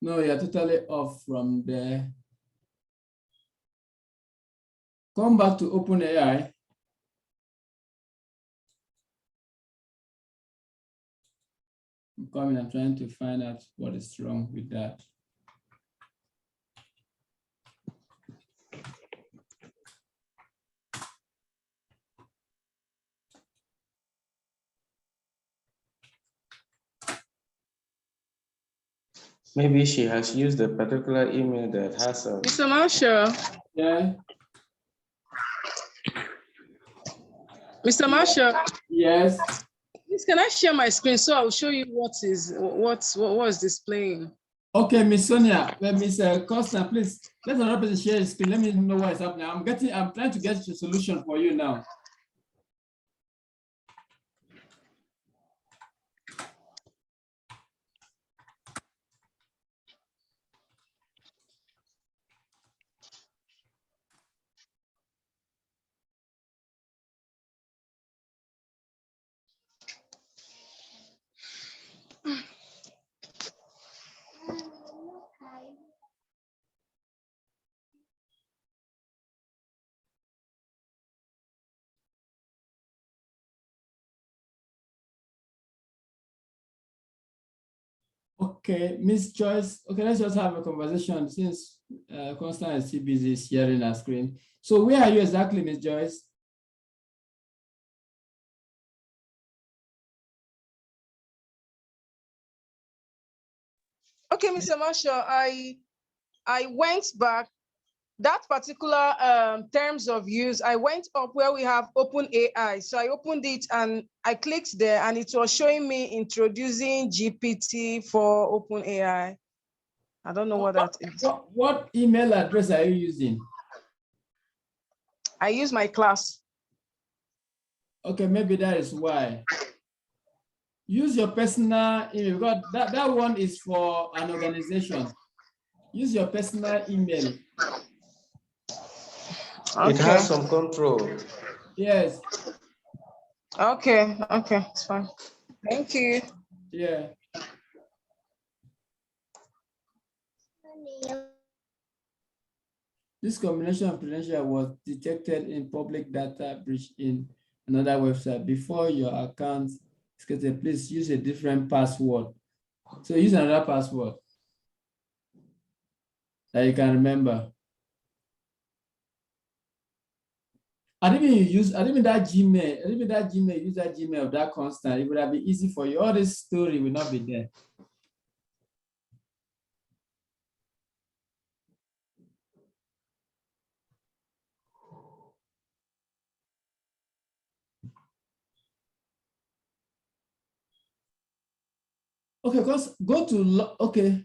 No, you're totally off from there. Come back to OpenAI. I'm coming, I'm trying to find out what is wrong with that. Maybe she has used a particular email that has a. Mr. Marshall. Yeah. Mr. Marshall. Yes. Please, can I share my screen so I'll show you what is displaying? Okay, Miss Sonia, Miss Costa, please let another person share the screen. Let me know what is happening. I'm trying to get a solution for you now. Okay, Miss Joyce. Okay, let's just have a conversation since Constance is too busy sharing her screen. So where are you exactly, Miss Joyce? Okay, Mr. Marshall, I went back. That particular terms of use, I went up where we have OpenAI. So I opened it and I clicked there and it was showing me introducing GPT for OpenAI. I don't know what that is. What email address are you using? I use my class. Okay, maybe that is why. Use your personal email because that one is for an organization. Use your personal email. It has some control. Yes. Okay, it's fine. Thank you. Yeah. This combination of credentials was detected in public data breach in another website. Before your account is created, please use a different password. So use another password that you can remember. I didn't mean use that Gmail, use that Gmail of that constant. It would have been easy for you. All this story will not be there. Okay, because go to, okay.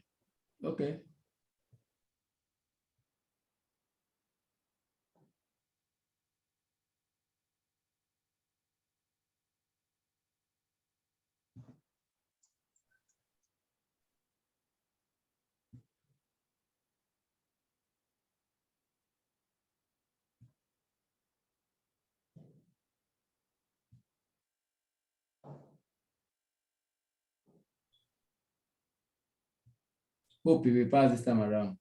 Hope it will pass this time around.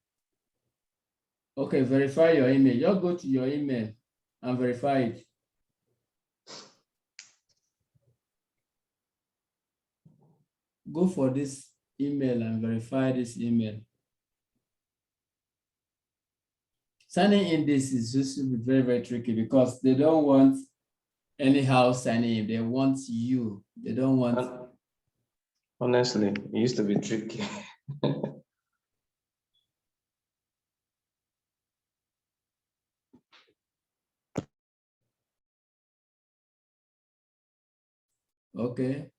Okay, verify your email. Just go to your email and verify it. Go for this email and verify this email. Signing in this is just very, very tricky because they don't want anyhow signing in. They want you. They don't want. Honestly, it used to be tricky. Okay.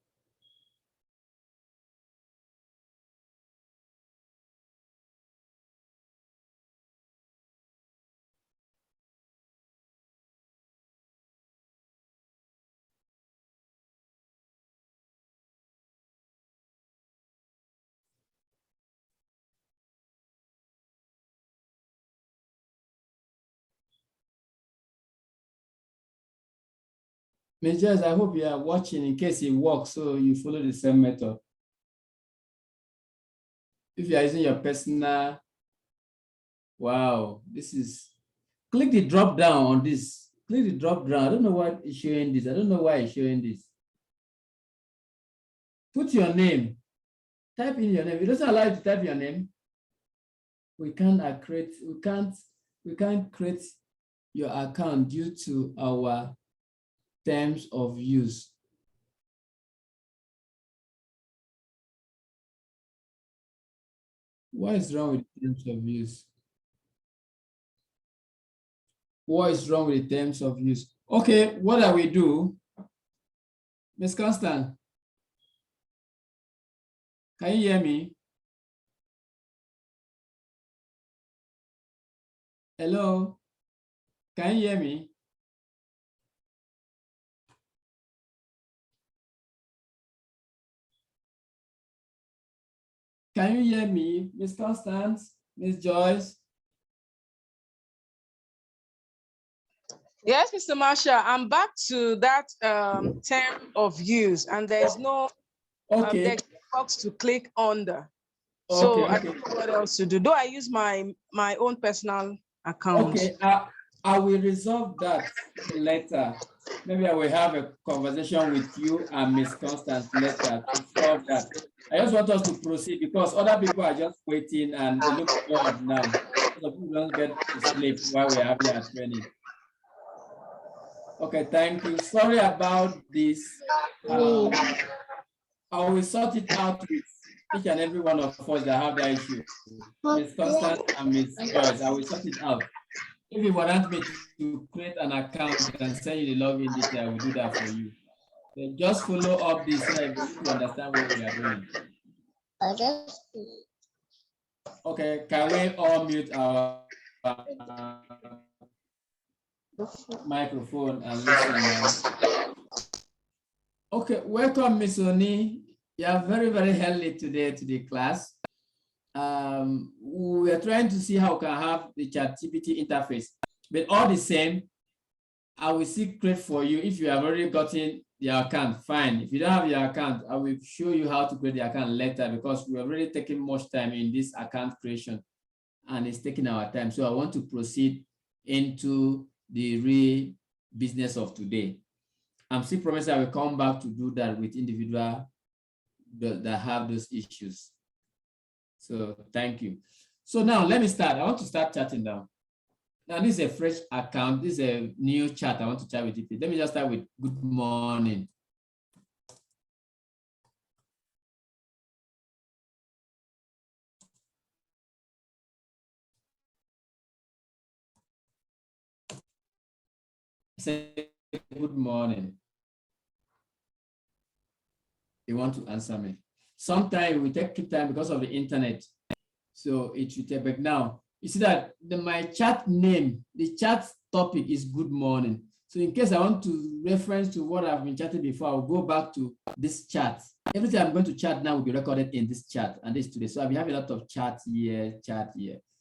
Ms. Jess, I hope you are watching in case it works, so you follow the same method. If you are using your personal, wow, this is click the drop down on this. Click the drop down. I don't know why it's showing this. I don't know why it's showing this. Put your name. Type in your name. It doesn't allow you to type your name. We can't create your account due to our terms of use. What is wrong with terms of use? What is wrong with the terms of use? Okay, what do we do? Ms. Constant, can you hear me? Hello, can you hear me? Can you hear me, Ms. Constance, Ms. Joyce? Yes, Mr. Marshall, I'm back to that term of use, and there's no Okay. box to click under. So Okay, I don't know what else to do. Though I use my own personal account. Okay, I will resolve that later. Maybe I will have a conversation with you and Ms. Constance later to solve that. I just want us to proceed because other people are just waiting and they look bored now. So people don't get to sleep while we're having our training. Okay, thank you. Sorry about this. I will sort it out with each and every one of us that have that issue. Ms. Constance and Ms. Joyce, I will sort it out. If you want me to create an account and send you the login detail, I will do that for you. So just follow up this so that you understand what we are doing. Okay, can we all mute our microphone and listen now? Okay, welcome, Ms. Oni. You are very, very early today to the class. We are trying to see how we can have the ChatGPT interface, but all the same, I will see create for you. If you have already gotten the account, fine. If you don't have your account, I will show you how to create the account later because we're already taking much time in this account creation and it's taking our time. So I want to proceed into the real business of today. I'm still promising I will come back to do that with individuals that have those issues. So thank you. So now let me start. I want to start chatting now. Now this is a fresh account. This is a new chat. I want to chat with you. Let me just start with good morning. Say good morning. You want to answer me. Sometimes we take time because of the internet. So it should take back now. You see that my chat name, the chat topic is good morning. So in case I want to reference to what I've been chatting before, I'll go back to this chat. Everything I'm going to chat now will be recorded in this chat and this today. So I'll be having a lot of chat here.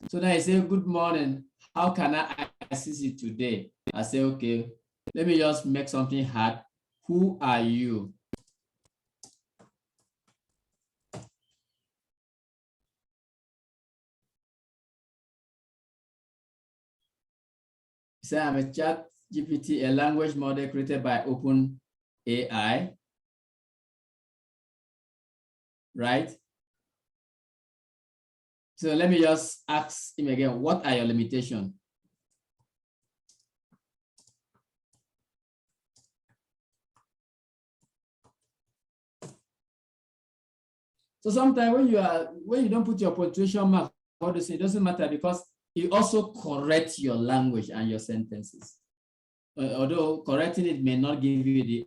So now I say, good morning. How can I assist you today? I say, okay, let me just make something hard. Who are you? Say I'm a ChatGPT, a language model created by OpenAI, right? So let me just ask him again, what are your limitations? So sometimes when you don't put your punctuation mark, it doesn't matter because it also corrects your language and your sentences. Although correcting it may not give you the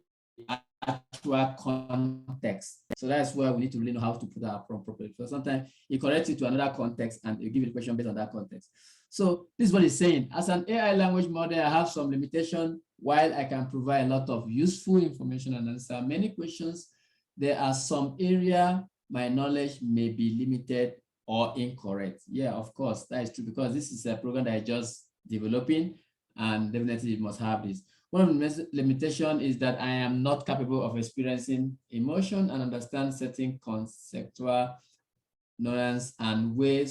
actual context. So that's why we need to really know how to put our prompt properly. So sometimes it corrects it to another context and it give you the question based on that context. So this is what it's saying. As an AI language model, I have some limitation. While I can provide a lot of useful information and answer many questions, there are some area my knowledge may be limited or incorrect. Yeah, of course, that is true because this is a program that I just developing and definitely it must have this. One of the limitations is that I am not capable of experiencing emotion and understand certain conceptual nuance and the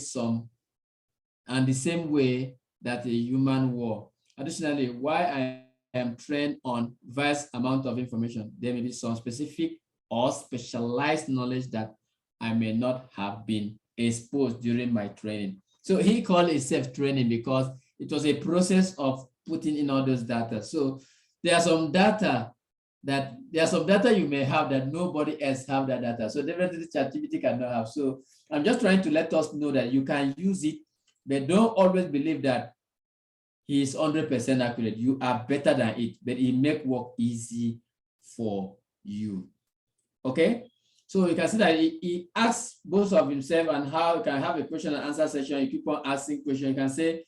same way that a human wore. Additionally, while I am trained on vast amount of information, there may be some specific or specialized knowledge that I may not have been exposed during my training. So he called it self-training because it was a process of putting in all those data. So there are some data you may have that nobody else have that data. So definitely ChatGPT cannot have. So I'm just trying to let us know that you can use it, but don't always believe that he is 100% accurate. You are better than it, but it make work easy for you. Okay? So you can see that he asks both of himself and how you can have a question and answer session. You keep on asking questions. You can say,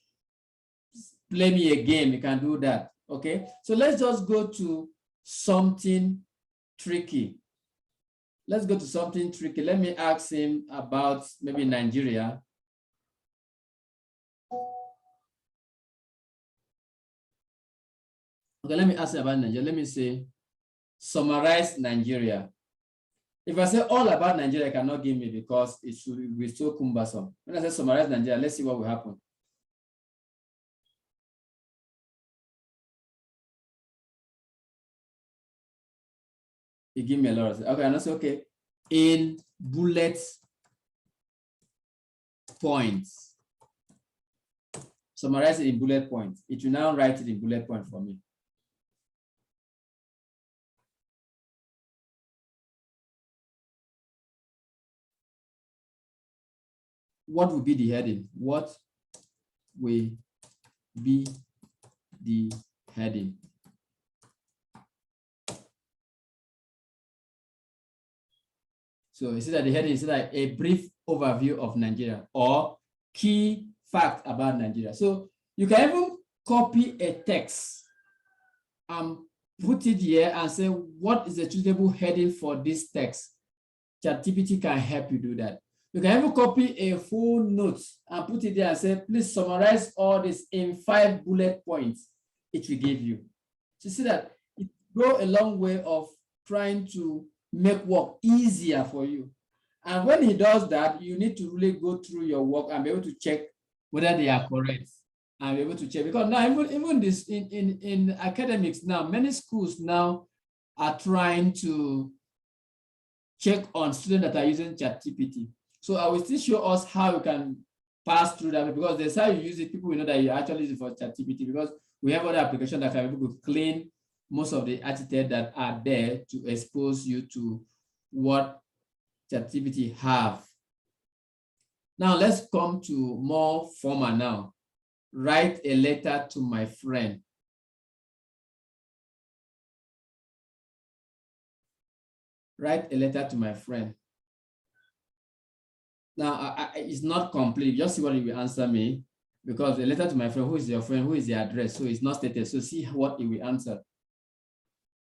play me a game. You can do that. Okay? So let's just go to something tricky. Let's go to something tricky. Let me ask him about maybe Nigeria. Okay, let me ask you about Nigeria. Let me say, summarize Nigeria. If I say all about Nigeria, you cannot give me because it should be so cumbersome. When I say summarize Nigeria, let's see what will happen. You give me a lot of, okay, and I say, okay, in bullet points. Summarize it in bullet points. It will now write it in bullet points for me. What will be the heading? What will be the heading? So you see that the heading is like a brief overview of Nigeria or key fact about Nigeria. So you can even copy a text and put it here and say, what is the suitable heading for this text? ChatGPT can help you do that. You can even copy a full note and put it there and say, please summarize all this in 5 bullet points. It will give you. So you see that it goes a long way of trying to make work easier for you. And when he does that, you need to really go through your work and be able to check whether they are correct and be able to check. Because now even this in academics now, many schools now are trying to check on students that are using ChatGPT. So I will still show us how you can pass through that, because that's how you use it. People will know that you actually use it for ChatGPT, because we have other applications that can be able to clean most of the architects that are there to expose you to what ChatGPT have. Now let's come to more formal now. Write a letter to my friend. Write a letter to my friend. Now, it's not complete. Just see what he will answer me, because the letter to my friend, who is your friend, who is the address? So it's not stated. So see what he will answer.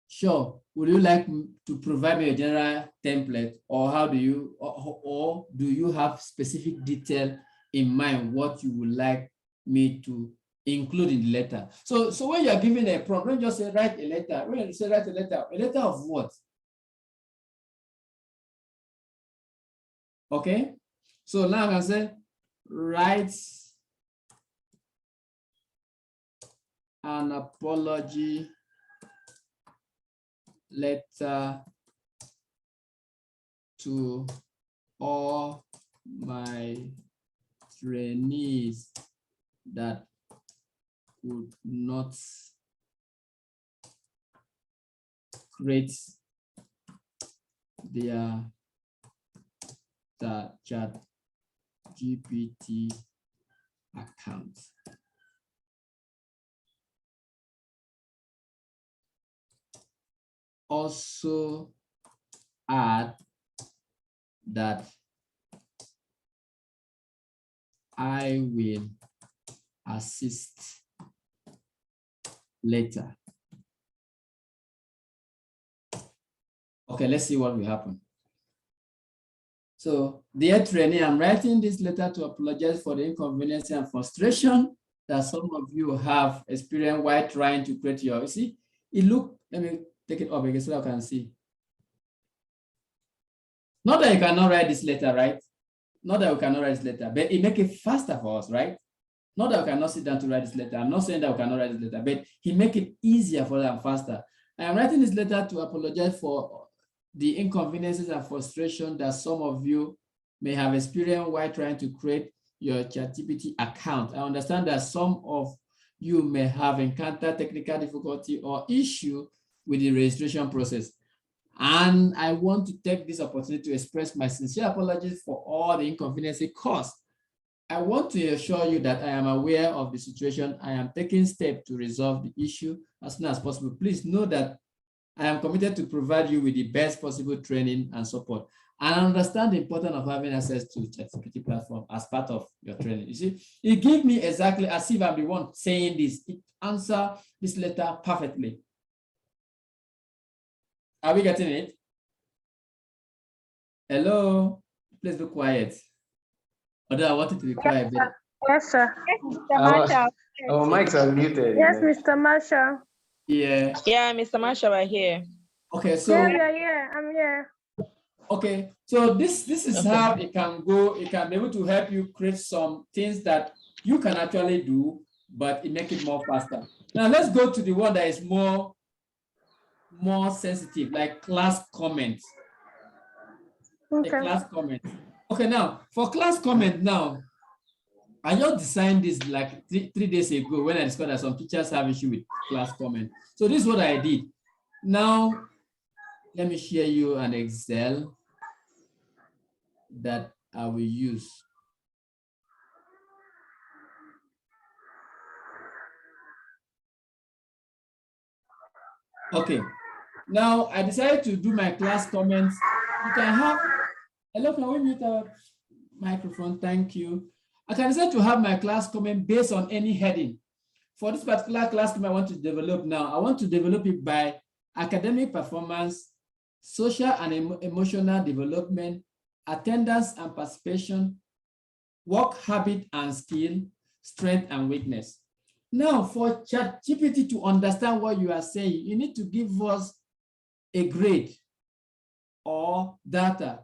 Sure. Would you like to provide me a general template, or how do you, or do you have specific detail in mind what you would like me to include in the letter? So when you are giving a prompt, don't just say write a letter. When you say write a letter of what? Okay. So now I can say write an apology letter to all my trainees that could not create their ChatGPT account. Also add that I will assist later. Okay, let's see what will happen. So, dear trainee, I'm writing this letter to apologize for the inconvenience and frustration that some of you have experienced while trying to create your, you see, it look, let me take it up again so I can see. Not that you cannot write this letter, right? Not that we cannot write this letter, but it make it faster for us, right? Not that we cannot sit down to write this letter. I'm not saying that we cannot write this letter, but he make it easier for them faster. I am writing this letter to apologize for the inconveniences and frustration that some of you may have experienced while trying to create your ChatGPT account. I understand that some of you may have encountered technical difficulty or issue with the registration process. And I want to take this opportunity to express my sincere apologies for all the inconvenience it caused. I want to assure you that I am aware of the situation. I am taking steps to resolve the issue as soon as possible. Please know that I am committed to provide you with the best possible training and support. And I understand the importance of having access to ChatGPT platform as part of your training. You see, it gives me exactly as if I'm the one saying this. It answers this letter perfectly. Are we getting it? Hello? Please be quiet. Although I wanted to be quiet. But... Yes, sir. Mr. Marshall. Our mics are muted. Yes, Mr. Marshall. Yeah. Yeah, Mr. Marshall, we're here. Okay, so Yeah, we are here. I'm here. okay, so this is how it can go. It can be able to help you create some things that you can actually do, but it make it more faster. Now let's go to the one that is more sensitive, like class comments. Okay. A class comment. Okay, now for class comment now, I just designed this like three days ago when I discovered that some teachers have issue with class comment. So this is what I did. Now, let me share you an Excel that I will use. Okay, now I decided to do my class comments. You can have, hello, can we mute our microphone? Thank you. I can decide to have my class comment based on any heading. For this particular class comment I want to develop now, I want to develop it by academic performance, social and emotional development, attendance and participation, work habit and skill, strength and weakness. Now, for ChatGPT to understand what you are saying, you need to give us a grade or data.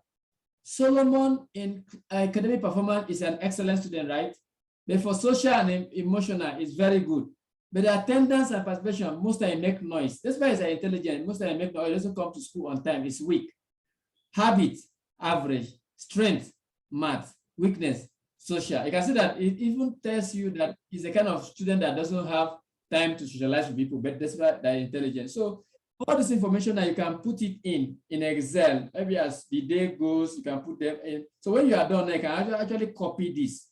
Solomon in academic performance is an excellent student, right? But for social and emotional, it's very good. But the attendance and participation, most of them make noise. That's why it's intelligent. Most of them make noise. It doesn't come to school on time. It's weak. Habit, average. Strength, math. Weakness, social. You can see that it even tells you that he's a kind of student that doesn't have time to socialize with people, but that's why they're intelligent. So all this information that you can put it in Excel, maybe as the day goes, you can put them in. So when you are done, you can actually copy this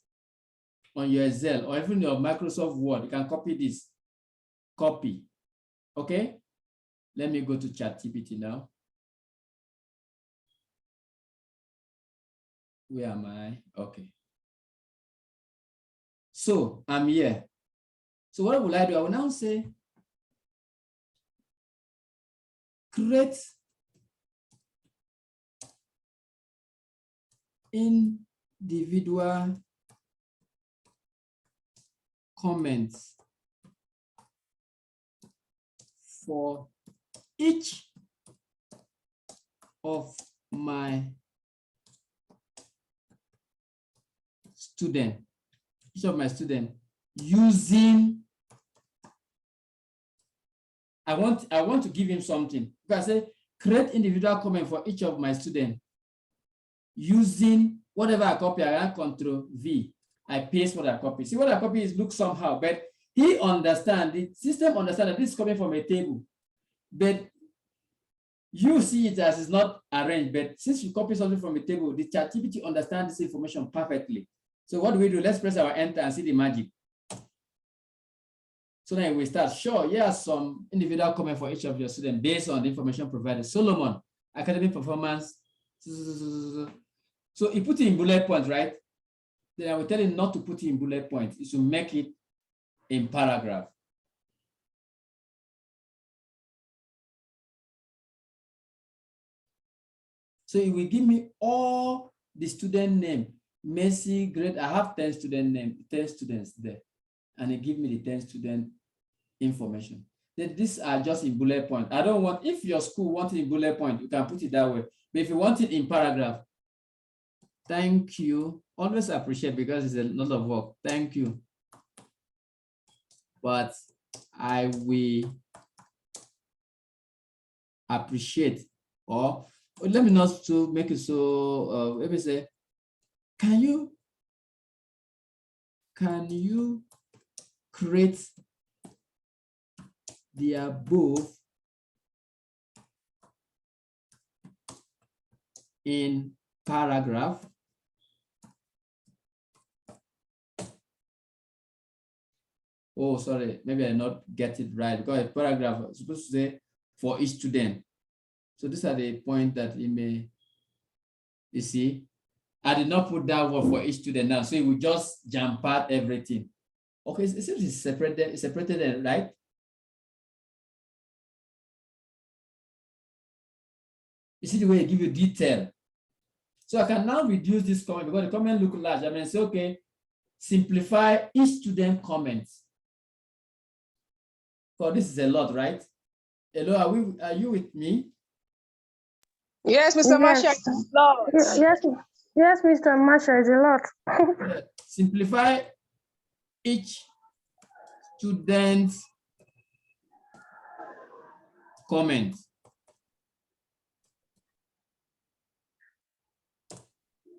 on your Excel or even your Microsoft Word. You can copy this, copy. Okay, let me go to ChatGPT now. Where am I? Okay. So I'm here. So what will I do? I will now say, create individual comments for each of my students, using, I want to give him something. I say, create individual comment for each of my students using whatever I copy. I Control V. I paste what I copy. See, what I copy is look somehow, but he understands, the system understands that this is coming from a table. But you see it as it's not arranged. But since you copy something from a table, the ChatGPT understands this information perfectly. So what do? Let's press our enter and see the magic. So then we start. Sure, here are some individual comments for each of your students based on the information provided. Solomon, academic performance. So he put it in bullet points, right? Then I will tell him not to put it in bullet points. It's to make it in paragraph. So it will give me all the student name. Messi, grade. I have 10 student name, 10 students there. And it give me the 10 student information. Then these are just in bullet point. I don't want, if your school wants it in bullet point, you can put it that way. But if you want it in paragraph, thank you. Always appreciate because it's a lot of work. Thank you. but I will appreciate, or let me not to make it so, let me say, can you create the above in paragraph? Oh, sorry, maybe I not get it right, because a paragraph is supposed to say for each student. So these are the points that it may, you see, I did not put that word for each student now, so it will just jump out everything. Okay, it seems it's separated, right? You see the way I give you detail. So I can now reduce this comment because the comment look large. I mean, say, okay, simplify each student comment. So this is a lot, right? Hello, are you with me? Yes, Mr. Marshall. Yes, Mr. Marshall, it's a lot. Simplify each student's comment.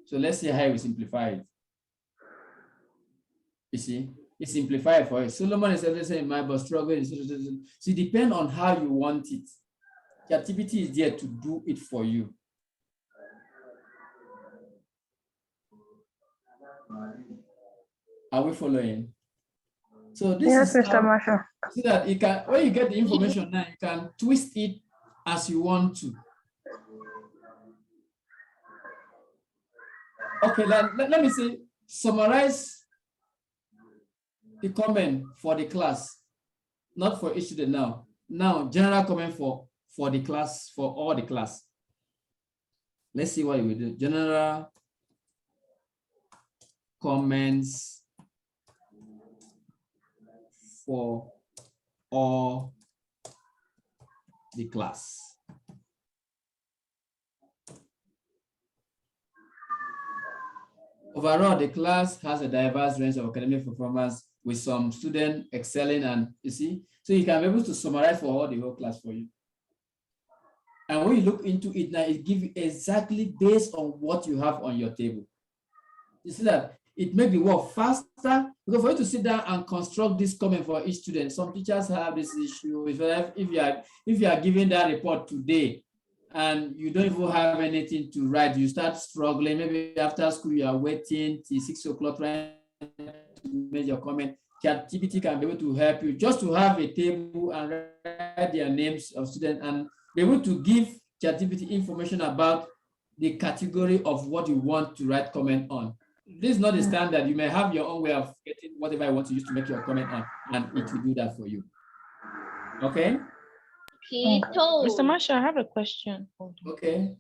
So let's see how we simplify it. You see, it's simplified for you. Solomon is always saying, my but struggling. So it depends on how you want it. ChatGPT is there to do it for you. Are we following? So this Yes, is Mr. Marshall. so that you can, when you get the information now, you can twist it as you want to. Okay, let me say, summarize the comment for the class, not for each student now. Now, general comment for the class, for all the class. Let's see what we do. General comments for all the class. Overall, the class has a diverse range of academic performance with some students excelling, and you see, so you can be able to summarize for all the whole class for you. And when you look into it now, it gives you exactly based on what you have on your table. You see that it makes the work faster, because for you to sit down and construct this comment for each student, some teachers have this issue. If you are giving that report today and you don't even have anything to write, you start struggling. Maybe after school you are waiting till 6 o'clock trying to make your comment. ChatGPT can be able to help you just to have a table and write their names of students and be able to give ChatGPT information about the category of what you want to write comment on. This is not the standard. You may have your own way of getting whatever I want to use to make your comment on, and it will do that for you. Okay? Mr. Marshall, I have a question. Okay.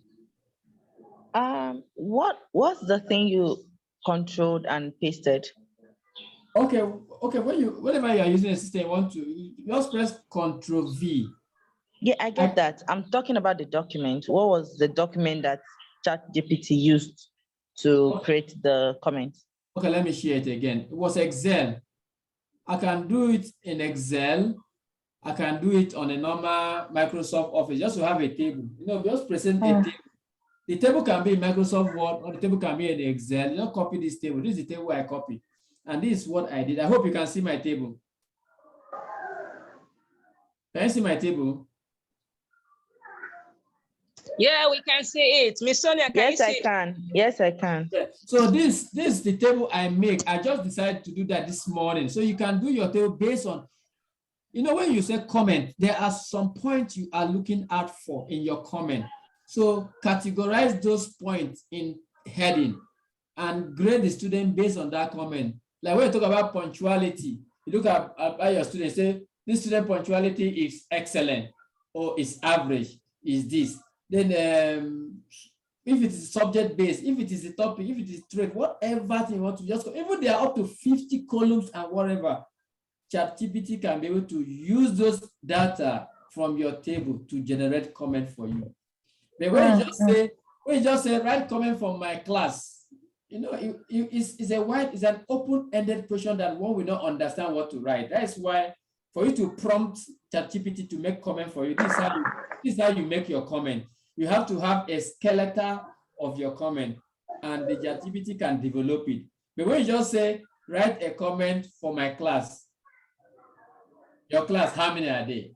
What's the thing you controlled and pasted? Okay. Whenever you are using a system, you want to just press Ctrl V. Yeah, I get that. I'm talking about the document. What was the document that ChatGPT used to create the comment? Okay, let me share it again. It was Excel. I can do it in Excel. I can do it on a normal Microsoft Office, just to have a table. Just present a table. The table can be in Microsoft Word, or the table can be in Excel. You don't copy this table. This is the table I copy. And this is what I did. I hope you can see my table. Can you see my table? Yeah, we can see it. Miss Sonia, can you see I can. Yes, I can. Yeah. So this is the table I make. I just decided to do that this morning. So you can do your table based on, when you say comment, there are some points you are looking out for in your comment. So categorize those points in heading and grade the student based on that comment. Like when you talk about punctuality, you look at your students, say this student punctuality is excellent or is average, is this. Then if it is subject based, if it is a topic, if it is trait, whatever thing you want to just, even there are up to 50 columns and whatever, ChatGPT can be able to use those data from your table to generate comment for you. But when you just say, write comment from my class, it's an open-ended question that one will not understand what to write. That's why for you to prompt ChatGPT to make comment for you, this is how you make your comment. You have to have a skeleton of your comment, and the ChatGPT can develop it. But when you just say, write a comment for my class, your class, how many are they?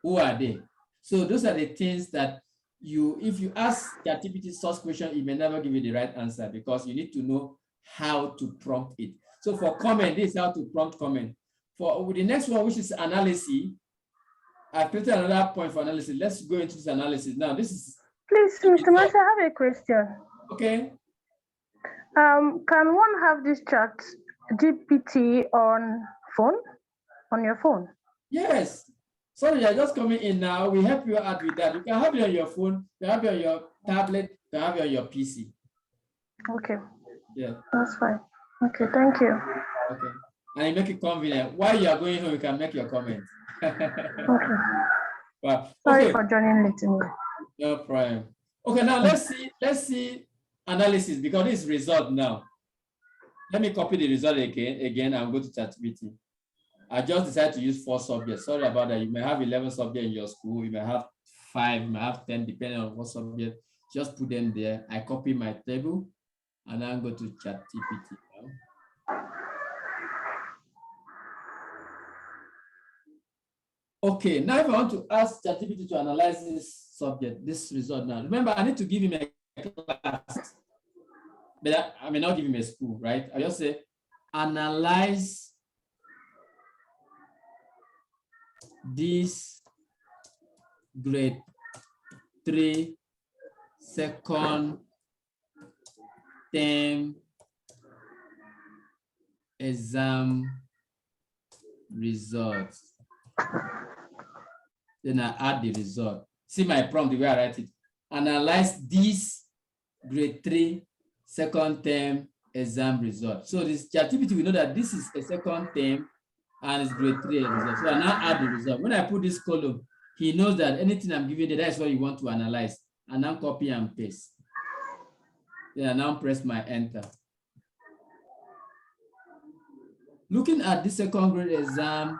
Who are they? So those are the things that if you ask ChatGPT source question, it may never give you the right answer because you need to know how to prompt it. So for comment, this is how to prompt comment. For the next one, which is analysis, I've created another point for analysis. Let's go into this analysis. Now, this is... Please, Mr. Marshall, I have a question. Okay. Can one have this chat GPT on your phone? Yes. Sorry, you're just coming in now. We help you out with that. You can have it on your phone, you can have it on your tablet, you can have it on your PC. Okay. Yeah. That's fine. Okay, thank you. Okay. And you make it convenient. While you are going home, you can make your comment. Okay. Wow. Sorry Okay. for joining late. No problem. Okay, now let's see analysis because this is result now. Let me copy the result again and go to ChatGPT. I just decided to use 4 subjects. Sorry about that. You may have 11 subjects in your school. You may have 5, you may have 10, depending on what subject. Just put them there. I copy my table and then go to ChatGPT now. Okay, now if I want to ask ChatGPT to analyze this subject, this result now, remember I need to give him a class, but I may not give him a school, right? I just say, analyze this grade 3 second term exam results. Then I add the result. See my prompt, the way I write it. Analyze this grade 3 second term exam result. So this ChatGPT will know that this is a second term and it's grade 3 result. So I now add the result. When I put this column, he knows that anything I'm giving there, that's what you want to analyze. And now copy and paste. Then I now press my enter. Looking at this second grade exam,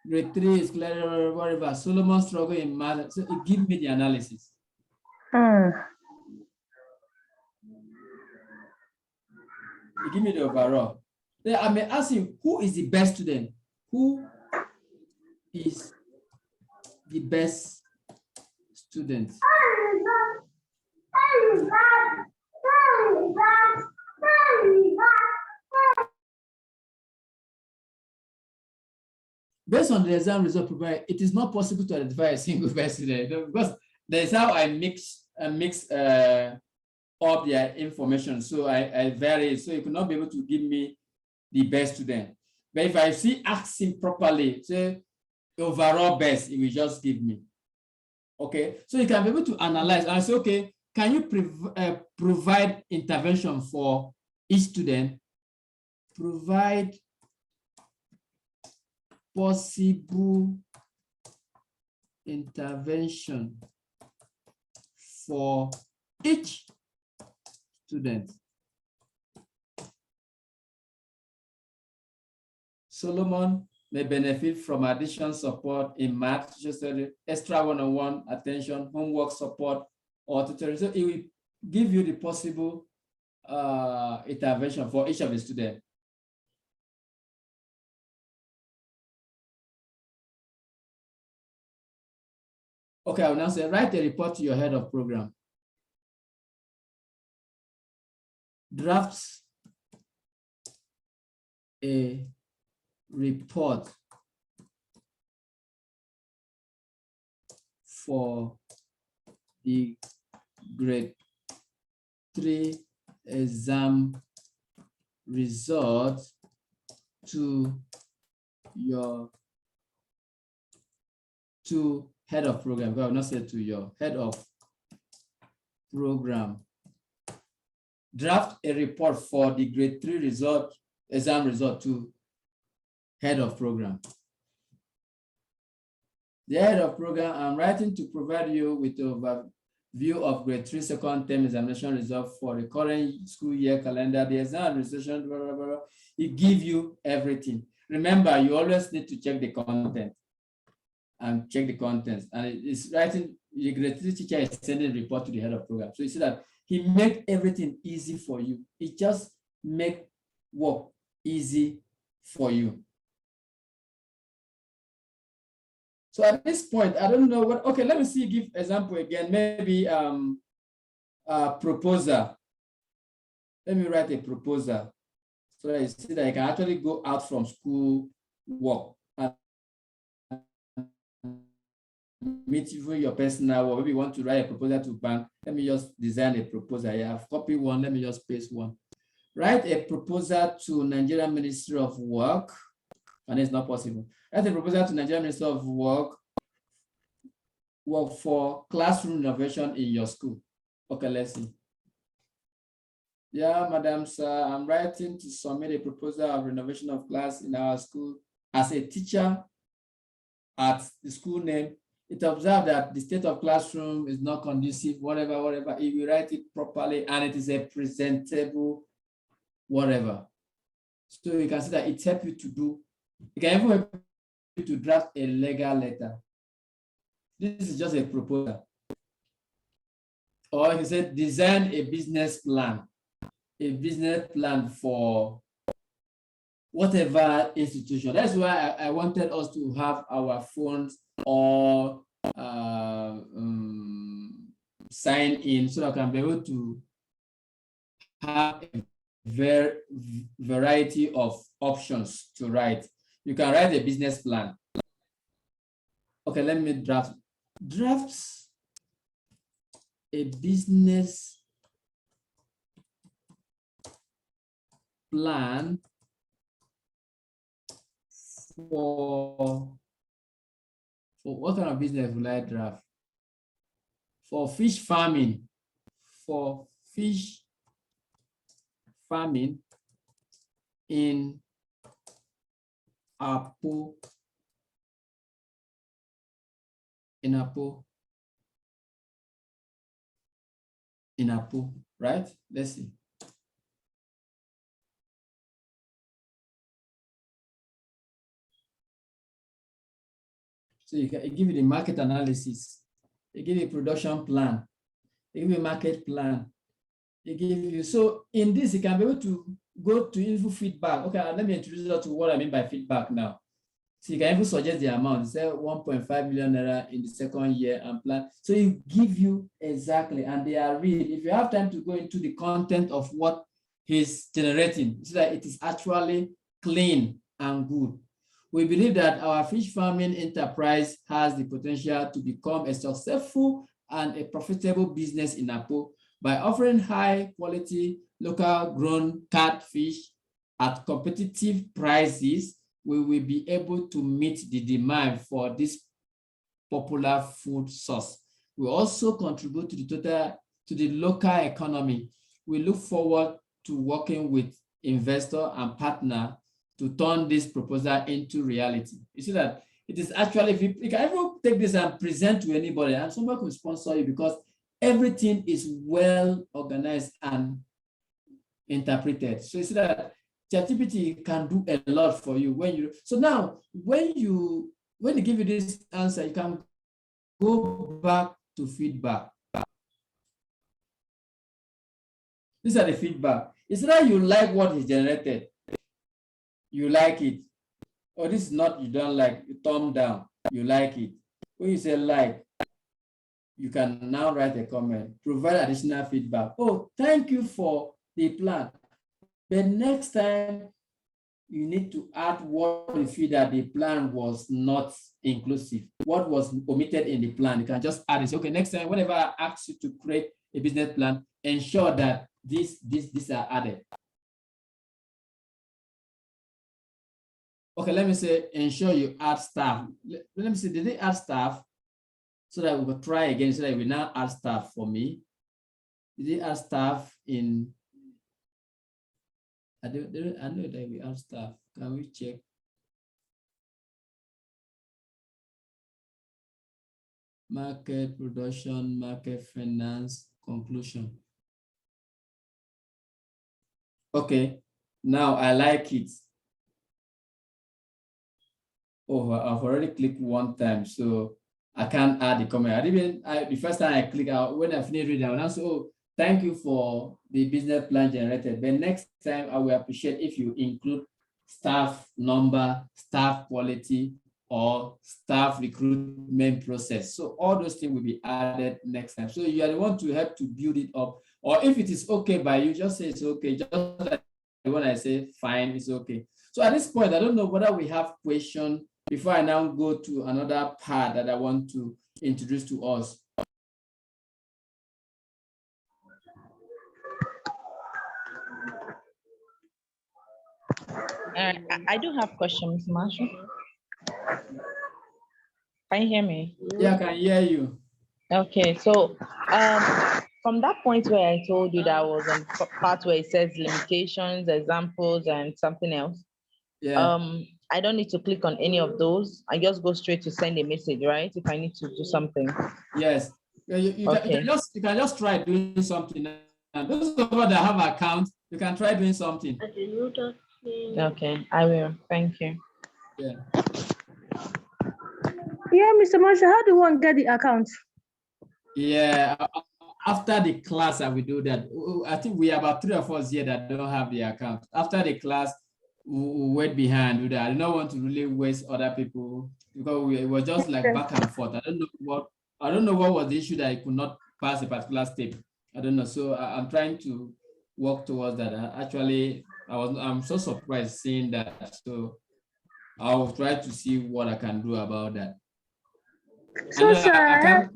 grade 3 is clear, whatever, Solomon struggle in math. So it gives me the analysis. It gives me the overall. Then I may ask him, who is the best student? Who is the best student? Based on the exam result provided, it is not possible to identify a single best student because that's how I mix up their information. So I vary. So you cannot be able to give me the best student. But if I ask him properly, say overall best, it will just give me. Okay, so you can be able to analyze and say, okay, can you provide intervention for each student? Provide possible intervention for each student. Solomon may benefit from additional support in math, just extra one-on-one attention, homework support, or tutoring. So it will give you the possible intervention for each of the students. Okay, I will now say, write a report to your head of program. Draft a report for the grade 3 exam results to your head of program. I will not say to your head of program. Draft a report for the grade 3 exam result to head of program. The head of program, I'm writing to provide you with View of grade 3 second term examination result for the current school year calendar, the exam administration, blah, blah, blah. It gives you everything. Remember, you always need to check the content and check the contents. And it's writing, the grade 3 teacher is sending a report to the head of program. So you see that he made everything easy for you. It just make work easy for you. So at this point, I don't know what, okay, let me see, give example again, maybe a proposal. Let me write a proposal so that you see that I can actually go out from school work and meet even your personal work. Maybe you want to write a proposal to bank. Let me just design a proposal. I have copy one, let me just paste one. Write a proposal to Nigerian Ministry of Work, and it's not possible. Write a proposal to Nigerian Ministry of Work for classroom renovation in your school. Okay, let's see. Yeah, Madam Sir, I'm writing to submit a proposal of renovation of class in our school. As a teacher at the school name, it observed that the state of classroom is not conducive, whatever. If you write it properly and it is a presentable whatever. So you can see that it helps you to do, it can even help you to draft a legal letter. This is just a proposal. Or you said design a business plan for whatever institution. That's why I wanted us to have our phones or sign in so I can be able to have a variety of options to write. You can write a business plan. Okay, let me draft a business plan for what kind of business will I draft? For fish farming, in Apo, right? Let's see. So you give you the market analysis, they give you a production plan, they give you a market plan, they give you, so in this, you can be able to go to info feedback. Okay, let me introduce you to what I mean by feedback now. So you can even suggest the amount, say 1.5 million naira in the second year and plan. So it give you exactly, and they are real. If you have time to go into the content of what he's generating, so that it is actually clean and good. We believe that our fish farming enterprise has the potential to become a successful and a profitable business in Apo by offering high quality local grown catfish at competitive prices. We will be able to meet the demand for this popular food source. We also contribute to the local economy. We look forward to working with investor and partner to turn this proposal into reality. You see that it is actually, if you can even take this and present to anybody, and someone can sponsor you because everything is well organized and interpreted. So you see that ChatGPT can do a lot for you when you, so now when they give you this answer, you can go back to feedback. These are the feedback. It's that you like what is generated, you like it, or this is not, you don't like, you thumb down, you like it. When you say like, you can now write a comment, provide additional feedback. Oh, thank you for the plan. But next time, you need to add what you feel that the plan was not inclusive, what was omitted in the plan. You can just add it. Okay, next time, whenever I ask you to create a business plan, ensure that these are added. Okay, let me say, ensure you add staff. Let me see, did they add staff? So that we will try again, so that we now add staff for me. Did they add staff in? I know that we add staff. Can we check? market production, market finance, conclusion. Okay, now I like it. Oh, I've already clicked one time, so I can't add the comment. The first time I click out, when I finish reading, I will answer, oh, thank you for the business plan generated. But next time, I will appreciate if you include staff number, staff quality, or staff recruitment process. So all those things will be added next time. So you are the one to help to build it up. Or if it is okay by you, just say it's okay. Just like when I say fine, it's okay. So at this point, I don't know whether we have questions before I now go to another part that I want to introduce to us. I do have questions, Marshall. Can you hear me? Yeah, I can hear you. Okay, so from that point where I told you that was on part where it says limitations, examples, and something else. Yeah. I don't need to click on any of those. I just go straight to send a message, right? If I need to do something. Yes. You can just try doing something. And those of us that have accounts, you can try doing something. Okay, I will. Thank you. Yeah. Yeah, Mr. Marshall, how do one get the account? Yeah. After the class, I will do that. I think we have about 3 or 4 here that don't have the account. After the class, we wait behind do that. I don't want to really waste other people because we were just like back and forth. I don't know what was the issue that I could not pass a particular step. I don't know. So I'm trying to work towards that. I'm so surprised seeing that. So I'll try to see what I can do about that. So, sir,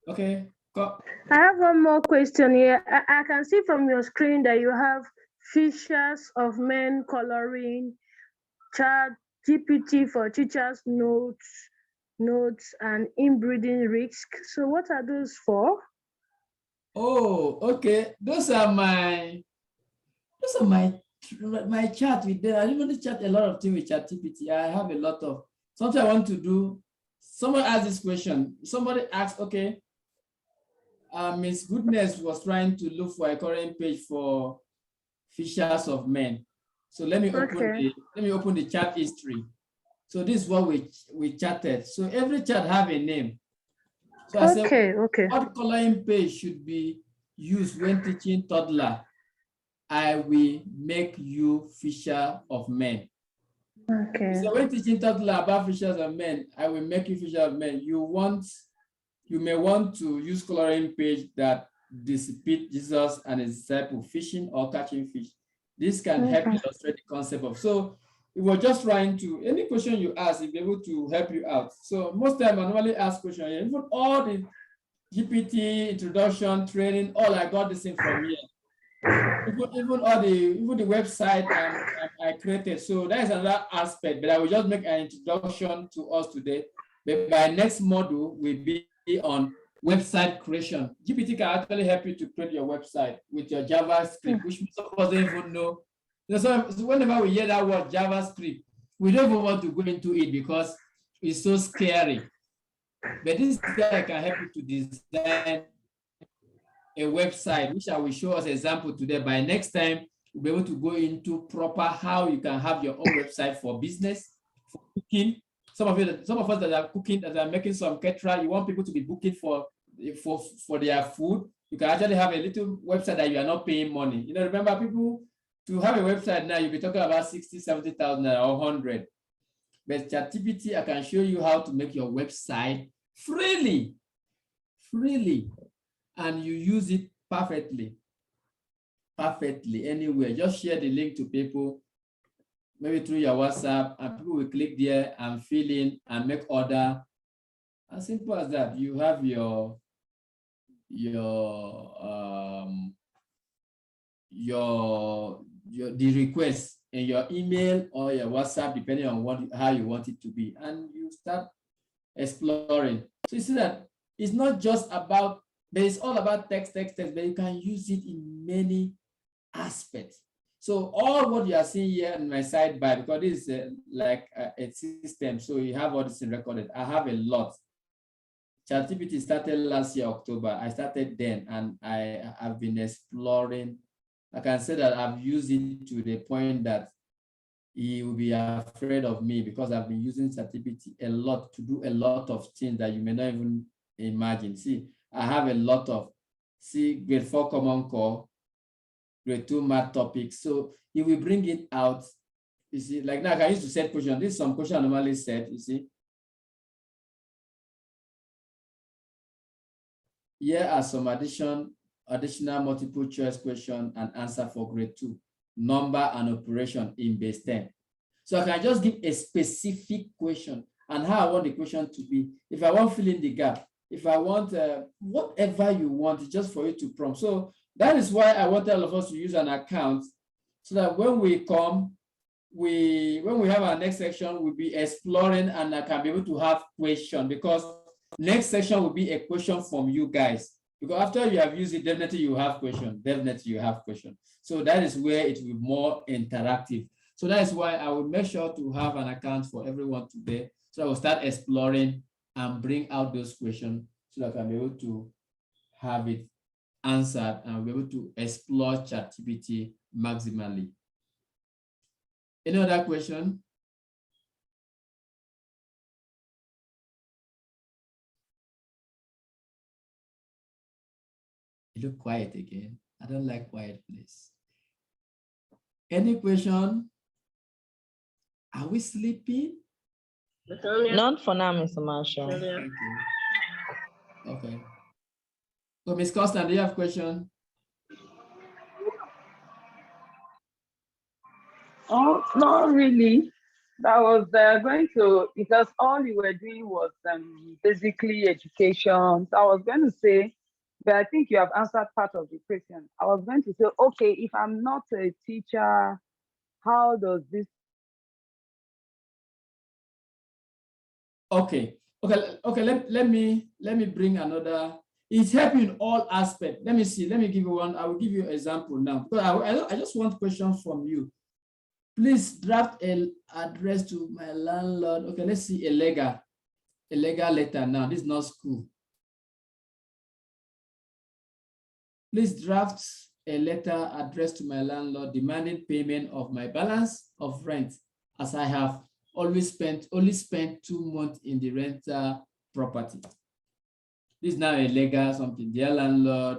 okay. Go. I have one more question here. I can see from your screen that you have features of men coloring, ChatGPT for teachers' notes, and inbreeding risk. So what are those for? Oh, okay. Those are my chat with them. I really chat a lot of things with ChatGPT. I have a lot of something I want to do. Someone asked this question. Somebody asked, okay, Miss Goodness was trying to look for a current page for features of men. So let me open the chat history. So this is what we chatted. So every chat have a name. So I said, what coloring page should be used when teaching toddler? I will make you fisher of men. Okay. So when teaching toddler about fishers of men, I will make you fisher of men. You may want to use coloring page that depict Jesus and his disciple fishing or catching fish. This can help illustrate the concept of. So we were just trying to, any question you ask, if able to help you out. So most time I normally ask questions here. Even all the GPT introduction training, all I got this thing from here. Even the website I created. So that is another aspect, but I will just make an introduction to us today. But my next module will be on website creation. GPT can actually help you to create your website with your JavaScript, which most of us don't even know. So whenever we hear that word JavaScript, we don't even want to go into it because it's so scary. But this guy can help you to design a website, which I will show us an example today. By next time, we'll be able to go into proper how you can have your own website for business, for cooking. Some of us that are cooking, that are making some caterer, you want people to be booking for their food. You can actually have a little website that you are not paying money. You know, remember people to have a website now, you'll be talking about 60, 70,000 or 100. But ChatGPT, I can show you how to make your website freely, and you use it perfectly anywhere. Just share the link to people, maybe through your WhatsApp, and people will click there and fill in and make order. As simple as that. You have the request in your email or your WhatsApp, depending on how you want it to be, and you start exploring. So you see that it's not just about, but it's all about text, but you can use it in many aspects. So all what you are seeing here on my sidebar, because this is like a system, so you have all this recorded. I have a lot. ChatGPT started last year, October. I started then, and I have been exploring. I can say that I've used it to the point that he will be afraid of me because I've been using ChatGPT a lot to do a lot of things that you may not even imagine. See, I have a lot of, grade 4 common core, grade 2 math topics. So he will bring it out. You see, like now I used to set questions. This is some question I normally set, you see. Here are some additional multiple choice question and answer for grade 2, number and operation in base 10. So I can just give a specific question and how I want the question to be. If I want fill in the gap, if I want whatever you want, it's just for you to prompt. So that is why I want all of us to use an account so that when we come, when we have our next section, we'll be exploring and I can be able to have question, because next section will be a question from you guys. Because after you have used it, definitely you have question. Definitely you have question. So that is where it will be more interactive. So that is why I will make sure to have an account for everyone today. So I will start exploring and bring out those questions so that I can be able to have it answered and be able to explore ChatGPT maximally. Any other question? You look quiet again. I don't like quiet place. Any question? Are we sleeping? Not for now, Mr. Marshall. Okay. So, Ms. Costa, do you have a question? Oh, not really. That was going to, because all you were doing was basically education. So I was going to say, but I think you have answered part of the question. I was going to say, okay, if I'm not a teacher, how does this? Okay. Let me bring another. It's helping in all aspects. Let me see. Let me give you one. I will give you an example now. But I just want questions from you. Please draft an address to my landlord. Okay, let's see a legal letter now. This is not school. Please draft a letter addressed to my landlord demanding payment of my balance of rent, as I have only spent 2 months in the rental property. This is now a legal something. Dear landlord,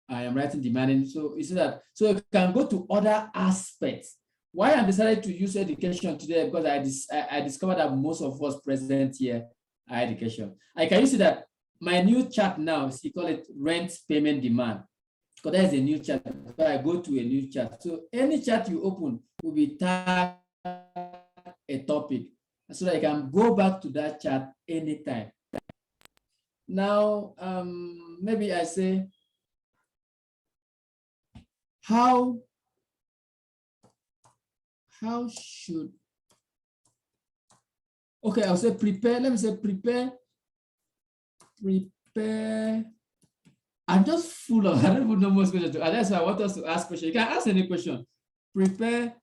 I am writing demanding. So you see that. So you can go to other aspects. Why I decided to use education today, because I discovered that most of us present here are education. I can see that my new chat now, see, call it rent payment demand. Because that is a new chat. So I go to a new chat. So any chat you open will be tagged a topic, so that I can go back to that chat anytime. Now, maybe I say, how should, okay, I'll say prepare. Let me say prepare. I'm just full of, I don't even know most questions to ask. That's why I want us to ask questions. You can ask any question. Prepare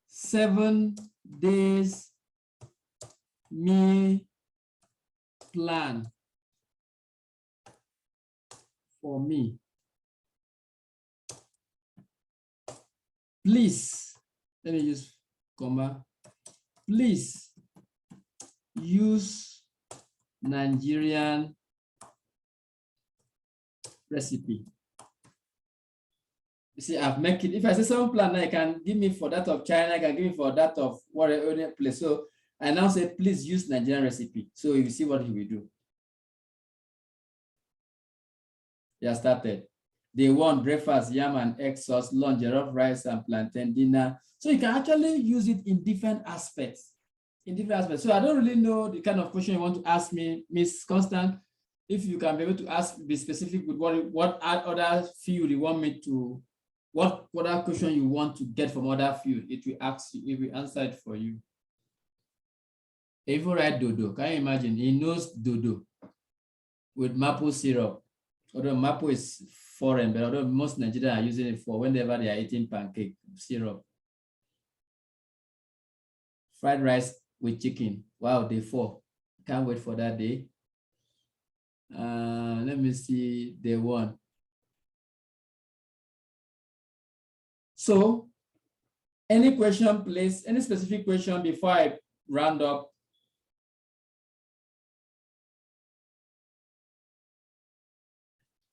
7 days meal plan for me. Please, let me use comma. Please use Nigerian recipe. You see, I've made it. If I say 7 plan, I can give me for that of China, I can give me for that of whatever place. So I now say, please use Nigerian recipe. So you see what he will do. Yeah, started. Day 1, breakfast, yam and egg sauce, lunch, jollof rice and plantain, dinner. So you can actually use it in different aspects. So I don't really know the kind of question you want to ask me, Miss Constant. If you can be able to be specific with what other field you want me to, what other question you want to get from other field, it will ask you, it will answer it for you. If you write dodo, can you imagine? He knows dodo with maple syrup. Although maple is foreign, but although most Nigerians are using it for whenever they are eating pancake syrup. Fried rice with chicken. Wow, day 4. Can't wait for that day. Let me see the one. So any question, please? Any specific question before I round up?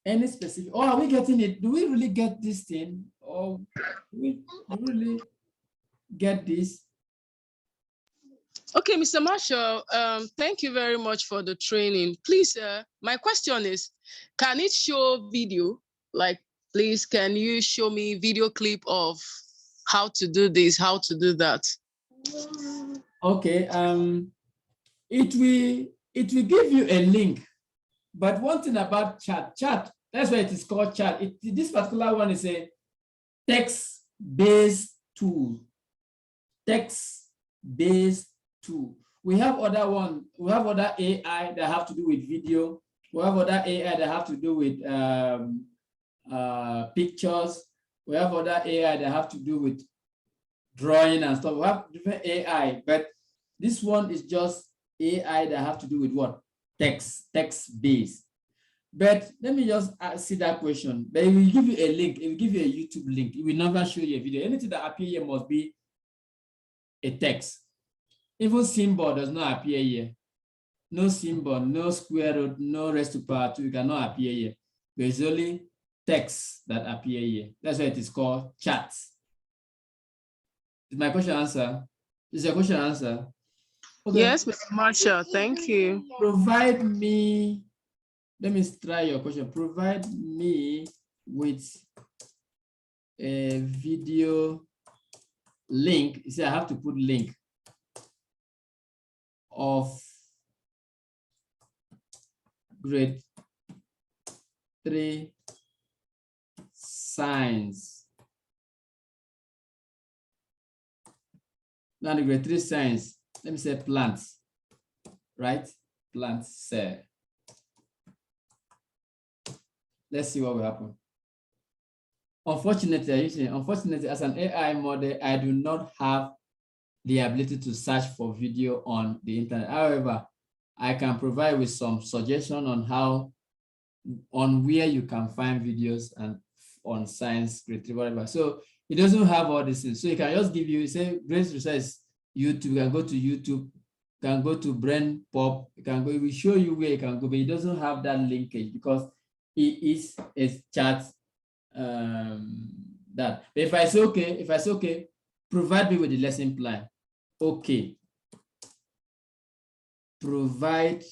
Any specific? Oh, are we getting it? Do we really get this thing? Or do we really get this? Okay, Mr. Marshall, thank you very much for the training. Please, my question is, can it show video? Like, please, can you show me video clip of how to do this, how to do that? Okay, it will give you a link. But one thing about chat, that's why it is called chat. This particular one is a text-based tool. Text-based tool. We have other one. We have other AI that have to do with video. We have other AI that have to do with pictures. We have other AI that have to do with drawing and stuff. We have different AI, but this one is just AI that have to do with what? Text-based. But let me just see that question. But it will give you a link. It will give you a YouTube link. It will never show you a video. Anything that appears here must be a text. Even symbol does not appear here. No symbol, no square root, no raised to power 2 cannot appear here. There's only text that appear here. That's why it is called chat. Is my question answer? Is your question answer? Okay. Yes, Mr. Marshall, thank you. Provide me, let me try your question. Provide me with a video link. You see, I have to put link of grade 3 science. Now the grade 3 science, let me say plants, right? Plants cell. Let's see what will happen. Unfortunately, as an AI model, I do not have the ability to search for video on the internet. However, I can provide with some suggestion on where you can find videos and on science, creative, whatever. So it doesn't have all these things. So it can just give you, say, Grace Research YouTube, you can go to YouTube, you can go to Brain Pop, you can go, it will show you where you can go, but it doesn't have that linkage because it is a chat that. But if I say okay, provide me with the lesson plan. Okay. Provide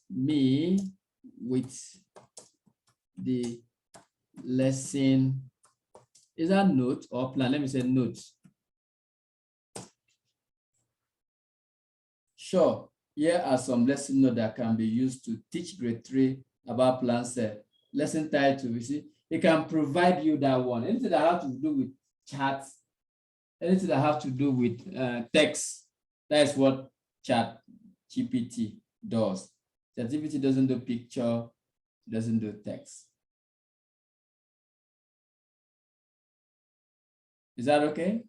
me with the lesson. Is that note or plan? Let me say notes. Sure. Here are some lesson notes that can be used to teach grade 3 about plant cell. Lesson title, you see, it can provide you that one. Anything that have to do with charts, anything that have to do with text, that's what ChatGPT does. ChatGPT doesn't do picture, doesn't do text. Is that okay?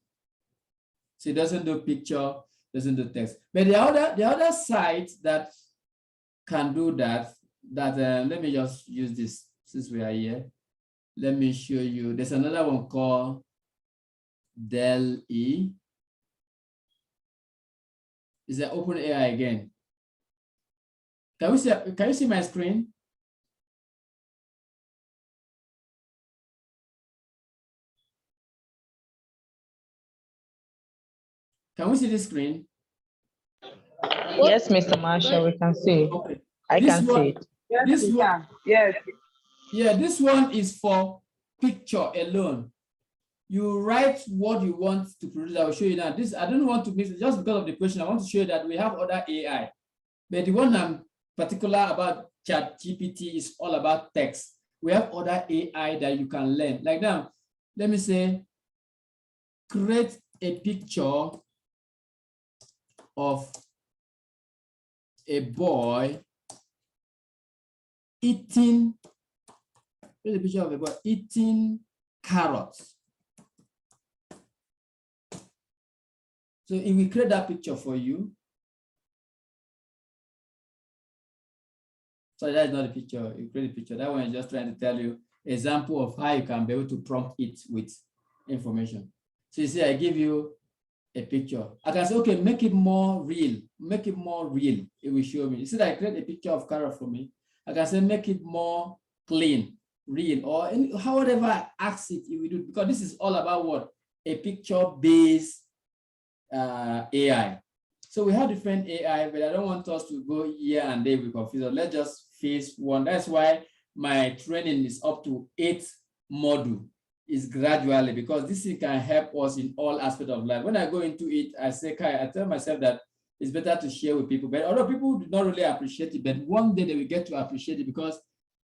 So it doesn't do picture, doesn't do text. But the other site that can do that, let me just use this since we are here. Let me show you. There's another one called Dell-E. It's an open AI again. Can you see my screen? Can we see the screen? Yes, Mr. Marshall, we can see it. Okay. I can see it. Yes, This we one, can. Yes. yeah, this one is for picture alone. You write what you want to produce. I will show you now. This I don't want to miss it just because of the question. I want to show you that we have other AI, but the one I'm particular about ChatGPT is all about text. We have other AI that you can learn. Like now, let me say, create a picture of a boy eating. Here's a picture of a boy eating carrots. So it will create that picture for you. So that is not a picture, you create a picture. That one is just trying to tell you example of how you can be able to prompt it with information. So you see, I give you a picture. I can say, okay, make it more real. Make it more real. It will show me. You see that I create a picture of carrot for me. I can say, make it more clean, real, or however I ask it, it will do. Because this is all about what? A picture-based AI. So we have different AI, but I don't want us to go here and there with confusion. Let's just face one. That's why my training is up to 8 modules. Is gradually, because this thing can help us in all aspects of life. When I go into it, I say, Kai, I tell myself that it's better to share with people. But although people do not really appreciate it, but one day they will get to appreciate it, because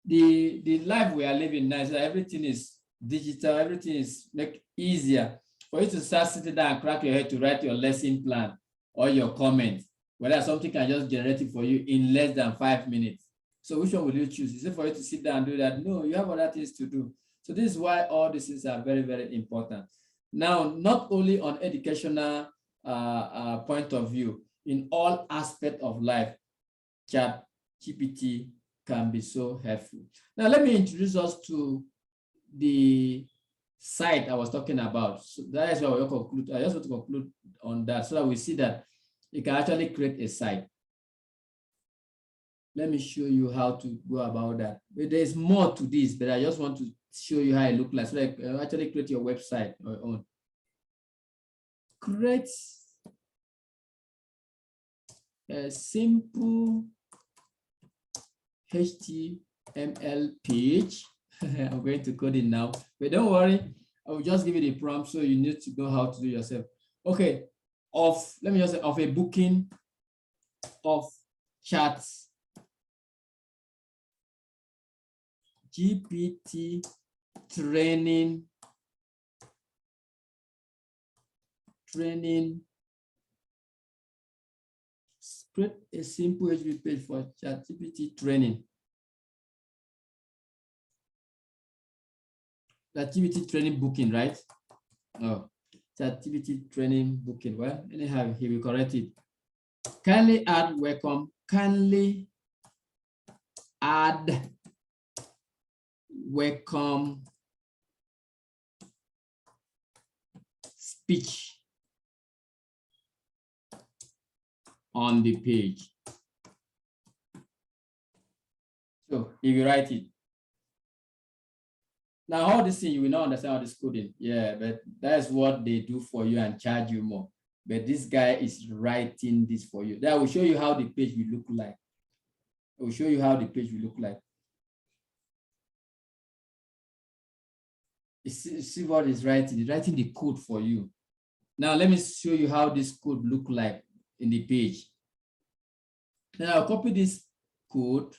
the life we are living now is that everything is digital, everything is make easier for you to start sitting down and crack your head to write your lesson plan or your comment, whether something can just generate it for you in less than 5 minutes. So which one will you choose? Is it for you to sit down and do that? No, you have other things to do. So this is why all these things are very, very important. Now, not only on educational point of view, in all aspects of life, ChatGPT can be so helpful. Now, let me introduce us to the site I was talking about. So that is why we'll conclude. I just want to conclude on that so that we see that you can actually create a site. Let me show you how to go about that. But there's more to this, but I just want to show you how it looks like. So like actually create your website on your own. Create a simple HTML page. I'm going to code it now, but don't worry. I will just give you the prompt so you need to know how to do yourself. Okay, let me just say of a booking of chats. GPT training create a simple HTML page for ChatGPT training. ChatGPT training booking, right? Oh, ChatGPT training booking. Well, anyhow, he will correct it. Kindly add welcome. Kindly add welcome speech on the page. So if you write it. Now, all this thing, you will not understand all this coding. Yeah, but that's what they do for you and charge you more. But this guy is writing this for you. That will show you how the page will look like. I will show you how the page will look like. See what he's writing. He's writing the code for you. Now, let me show you how this code look like in the page. Then I'll copy this code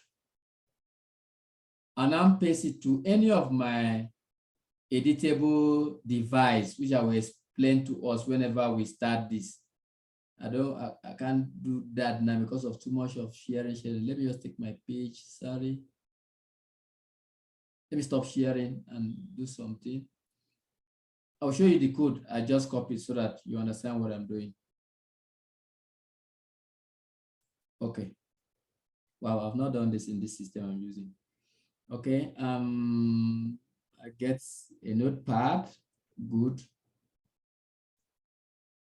and I'll paste it to any of my editable device, which I will explain to us whenever we start this. I can't do that now because of too much of sharing. Let me just take my page, sorry. Let me stop sharing and do something. I'll show you the code I just copied so that you understand what I'm doing. Okay. Wow, I've not done this in this system I'm using. Okay, I get a notepad. Good.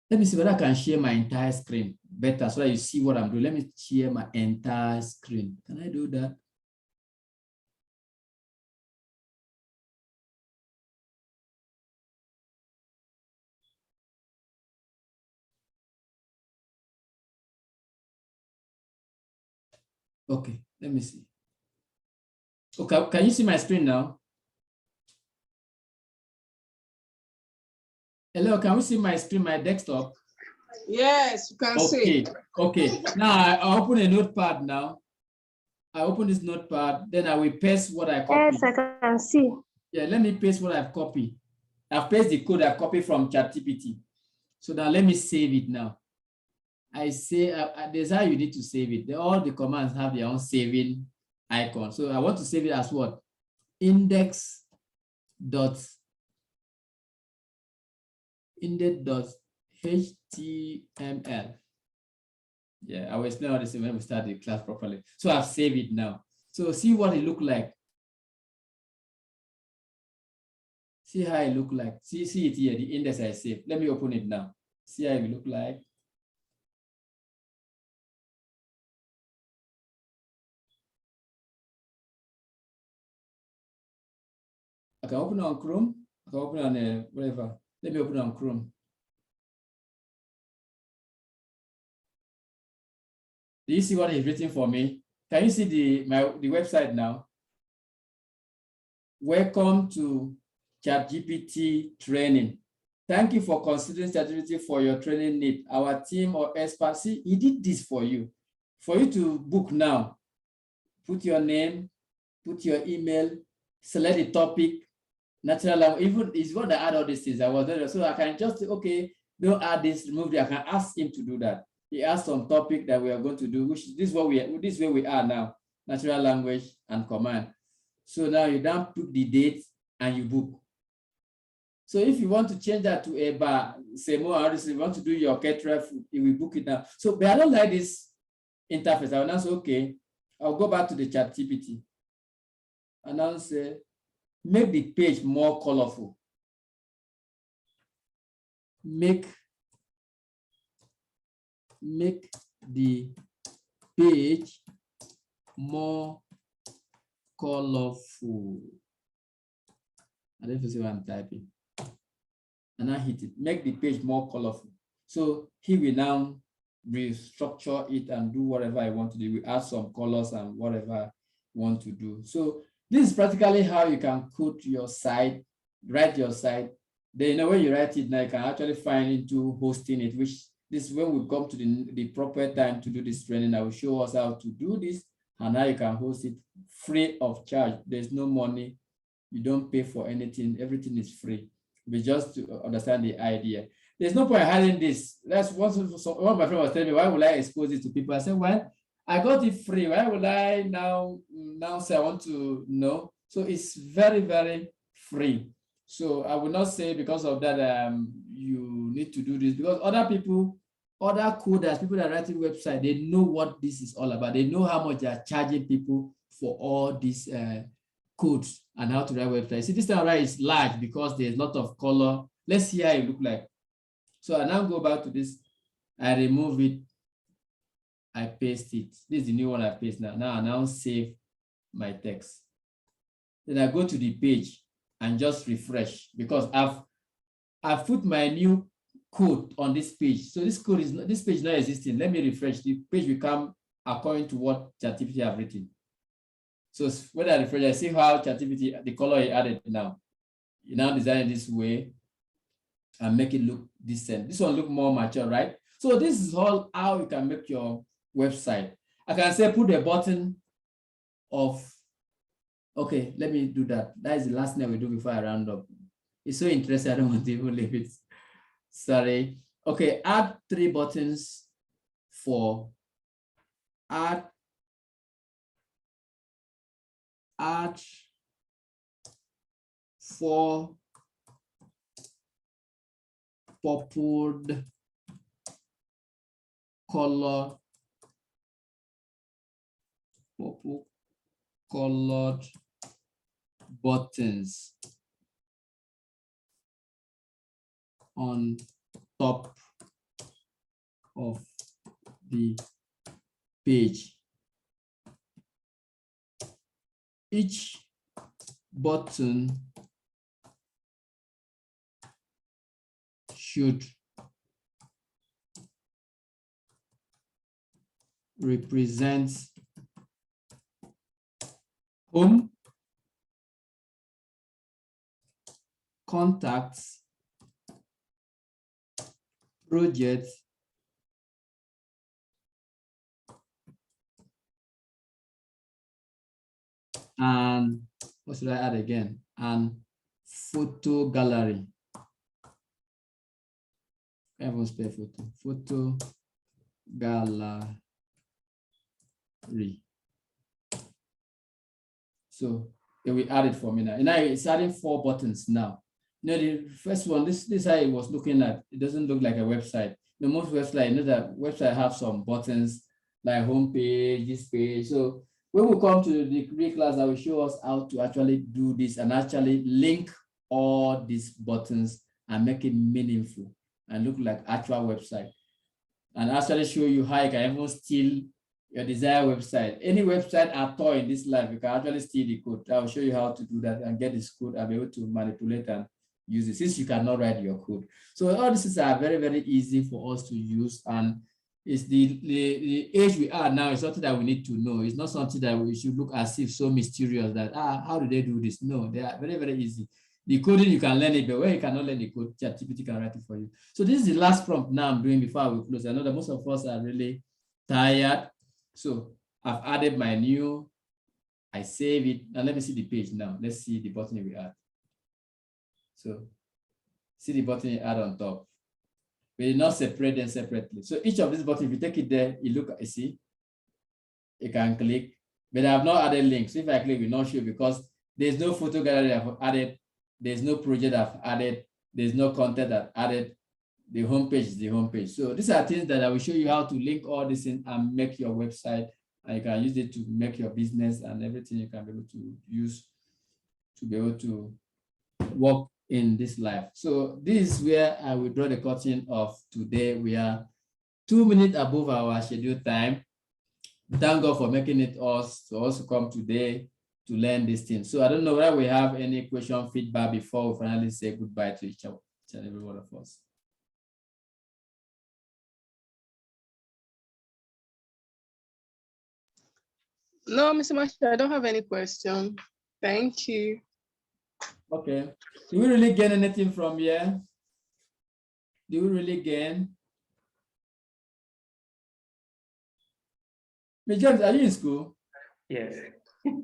Let me see whether I can share my entire screen better so that you see what I'm doing. Let me share my entire screen. Can I do that? Okay, let me see. Okay, can you see my screen now? Hello, can we see my screen, my desktop? Yes, you can see. Okay. Now I open a notepad now. I open this notepad, then I will paste what I copied. Yes, I can see. Yeah, let me paste what I've copied. I've pasted the code I copied from ChatGPT. So now let me save it now. I say, there's how you need to save it. All the commands have their own saving icon. So I want to save it as what? Index.html. Yeah, I will explain all this when we start the class properly. So I've saved it now. So see what it look like. See how it look like. See it here, the index I saved. Let me open it now. See how it look like. I can open it on Chrome. I can open it on whatever. Let me open it on Chrome. Do you see what he's written for me? Can you see the website now? Welcome to ChatGPT training. Thank you for considering ChatGPT for your training need. Our team or experts, see, he did this for you. For you to book now, put your name, put your email, select the topic, natural language, even he's going to add all these things. I was there, so I can just say, okay, don't add this, remove it. I can ask him to do that. He asked some topic that we are going to do, which this is what this way we are now, natural language and command. So now you then put the date and you book. So if you want to change that to a bar, say more, if you want to do your caterer, you will book it now. So, but I don't like this interface. I will now say, okay, I'll go back to the ChatGPT and I'll say, make the page more colorful. Make the page more colorful. I don't see what I'm typing. And I hit it. Make the page more colorful. So he will now restructure it and do whatever I want to do. We add some colors and whatever you want to do. So this is practically how you can code your site, write your site. Then when you write it now, you can actually find into hosting it, which this is when we come to the proper time to do this training. I will show us how to do this and how you can host it free of charge. There's no money. You don't pay for anything. Everything is free. But just to understand the idea. There's no point hiding this. That's one of my friends was telling me, why would I expose it to people? I said, well, I got it free. Why would I now say I want to know? So it's very, very free. So I will not say because of that you need to do this, because other people, other coders, people that are writing website, they know what this is all about. They know how much they are charging people for all these codes and how to write websites. See, this time right is large because there's a lot of color. Let's see how it look like. So I now go back to this. I remove it. I paste it. This is the new one I paste now. Now I now save my text. Then I go to the page and just refresh because I've put my new code on this page. So this code is this page not existing. Let me refresh. The page will come according to what ChatGPT have written. So when I refresh, I see how ChatGPT, the color he added now. You now design it this way and make it look decent. This one look more mature, right? So this is all how you can make your website. I can say put a button of, okay, let me do that. That is the last thing we do before I round up. It's so interesting, I don't want to even leave it. Sorry. Okay, add 3 buttons for add 4 purple colored buttons on top of the page. Each button should represent home, contacts, projects, and what should I add again? And photo gallery. I won't spell photo gallery. So it will add it for me now. And now it's adding 4 buttons now. You know, the first one, this is how it was looking at. It doesn't look like a website. The most website, you know that website have some buttons like home page, this page. So When we come to the degree class, I will show us how to actually do this and actually link all these buttons and make it meaningful and look like actual website. And actually show you how you can even steal your desired website. Any website at all in this life, you can actually steal the code. I will show you how to do that and get this code and be able to manipulate and use it since you cannot write your code. So all these are very, very easy for us to use, and it's the age we are now is something that we need to know. It's not something that we should look as if so mysterious that, how do they do this? No, they are very, very easy. The coding, you can learn it, but where you cannot learn the code, ChatGPT can write it for you. So this is the last prompt now I'm doing before we close. I know that most of us are really tired. So I've added my new, I save it. Now let me see the page now. Let's see the button we add. So see the button you add on top. We did not separate them separately. So each of these buttons, if you take it there, you look, you see, you can click, but I have not added links. So if I click, it will not show because there's no photo gallery I've added. There's no project I've added. There's no content I've added. The homepage is the homepage. So these are things that I will show you how to link all this in and make your website, and you can use it to make your business and everything you can be able to use to be able to work in this life. So this is where I will draw the curtain of today. We are 2 minutes above our scheduled time. Thank God for making it us to also come today to learn this thing. So I don't know whether we have any question, feedback before we finally say goodbye to each and every one of us. No, Mr. Master, I don't have any question. Thank you. Okay. Do we really gain anything from here? Do we really gain? Ms. James, are you in school? Yes. Yeah,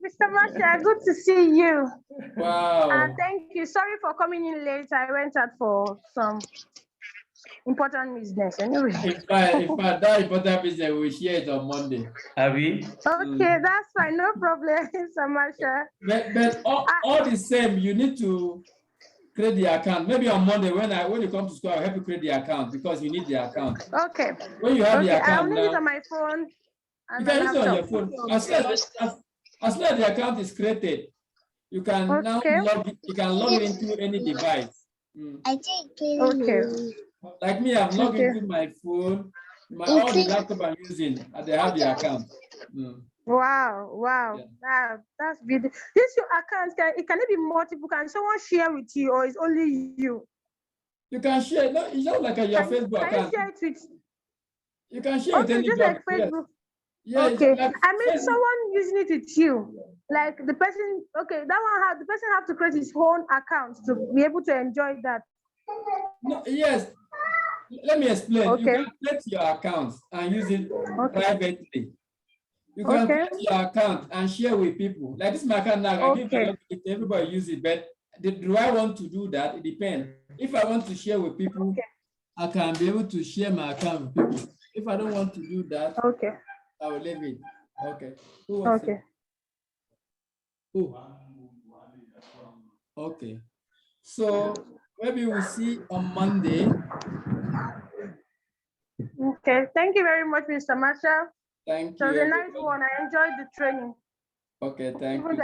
Mr. Masha, good to see you. Wow. Thank you. Sorry for coming in late. I went out for some important business anyway. In fact, that important business, we share it on Monday. Abby? Okay, that's fine. No problem, Mr. Masha. But all the same, you need to create the account. Maybe on Monday when you come to school, I'll help you create the account because you need the account. Okay. When you have the I'll account need now, it on my phone. you And can my use it on your laptop. phone. As soon as the account is created, you can now log into any device. Okay. Like me, I've logged into my phone, all the laptop I'm using, and they have the account. Wow. Yeah. That's beautiful. This your account, can it be multiple? Can someone share with you, or is only you? You can share. No, it's not like your Facebook account. Can you share it with? You can share with anybody. Just like Facebook. Yeah, okay. Like I mean, someone using it with you, like the person. Okay, the person have to create his own account to be able to enjoy that. No, yes. Let me explain. Okay. You can create your account and use it privately. You can create your account and share with people. Like this is my account now. I give it, everybody use it. But do I want to do that? It depends. If I want to share with people, I can be able to share my account with people. If I don't want to do that, I will leave it. Okay. Who wants it? Who? Okay. So maybe we'll see on Monday. Okay. Thank you very much, Mr. Marshall. Thank you. It was a nice one. I enjoyed the training. Okay, thank you.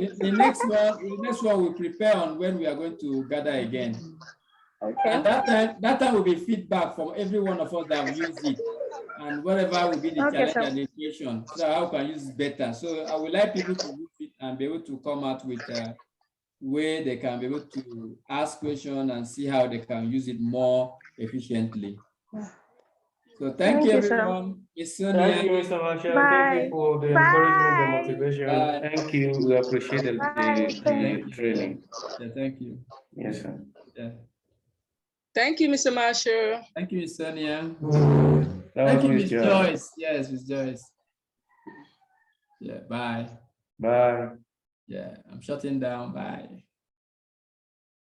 So the next one we prepare on when we are going to gather again. Okay. And that time will be feedback from every one of us that will use it, and whatever will be the challenge and the equation, so how we can use it better. So I would like people to use it and be able to come out with a way they can be able to ask questions and see how they can use it more efficiently. So thank you, everyone. Thank you, Mr. Marshall. Thank you for the encouragement and motivation. Thank you. We appreciated the training. Yeah, thank you. Yes, sir. Yeah. Thank you, Mr. Marshall. Thank you, Ms. Sonia. Thank you, Ms. Joyce. Yes, Ms. Joyce. Yeah, bye. Bye. Yeah, I'm shutting down. Bye.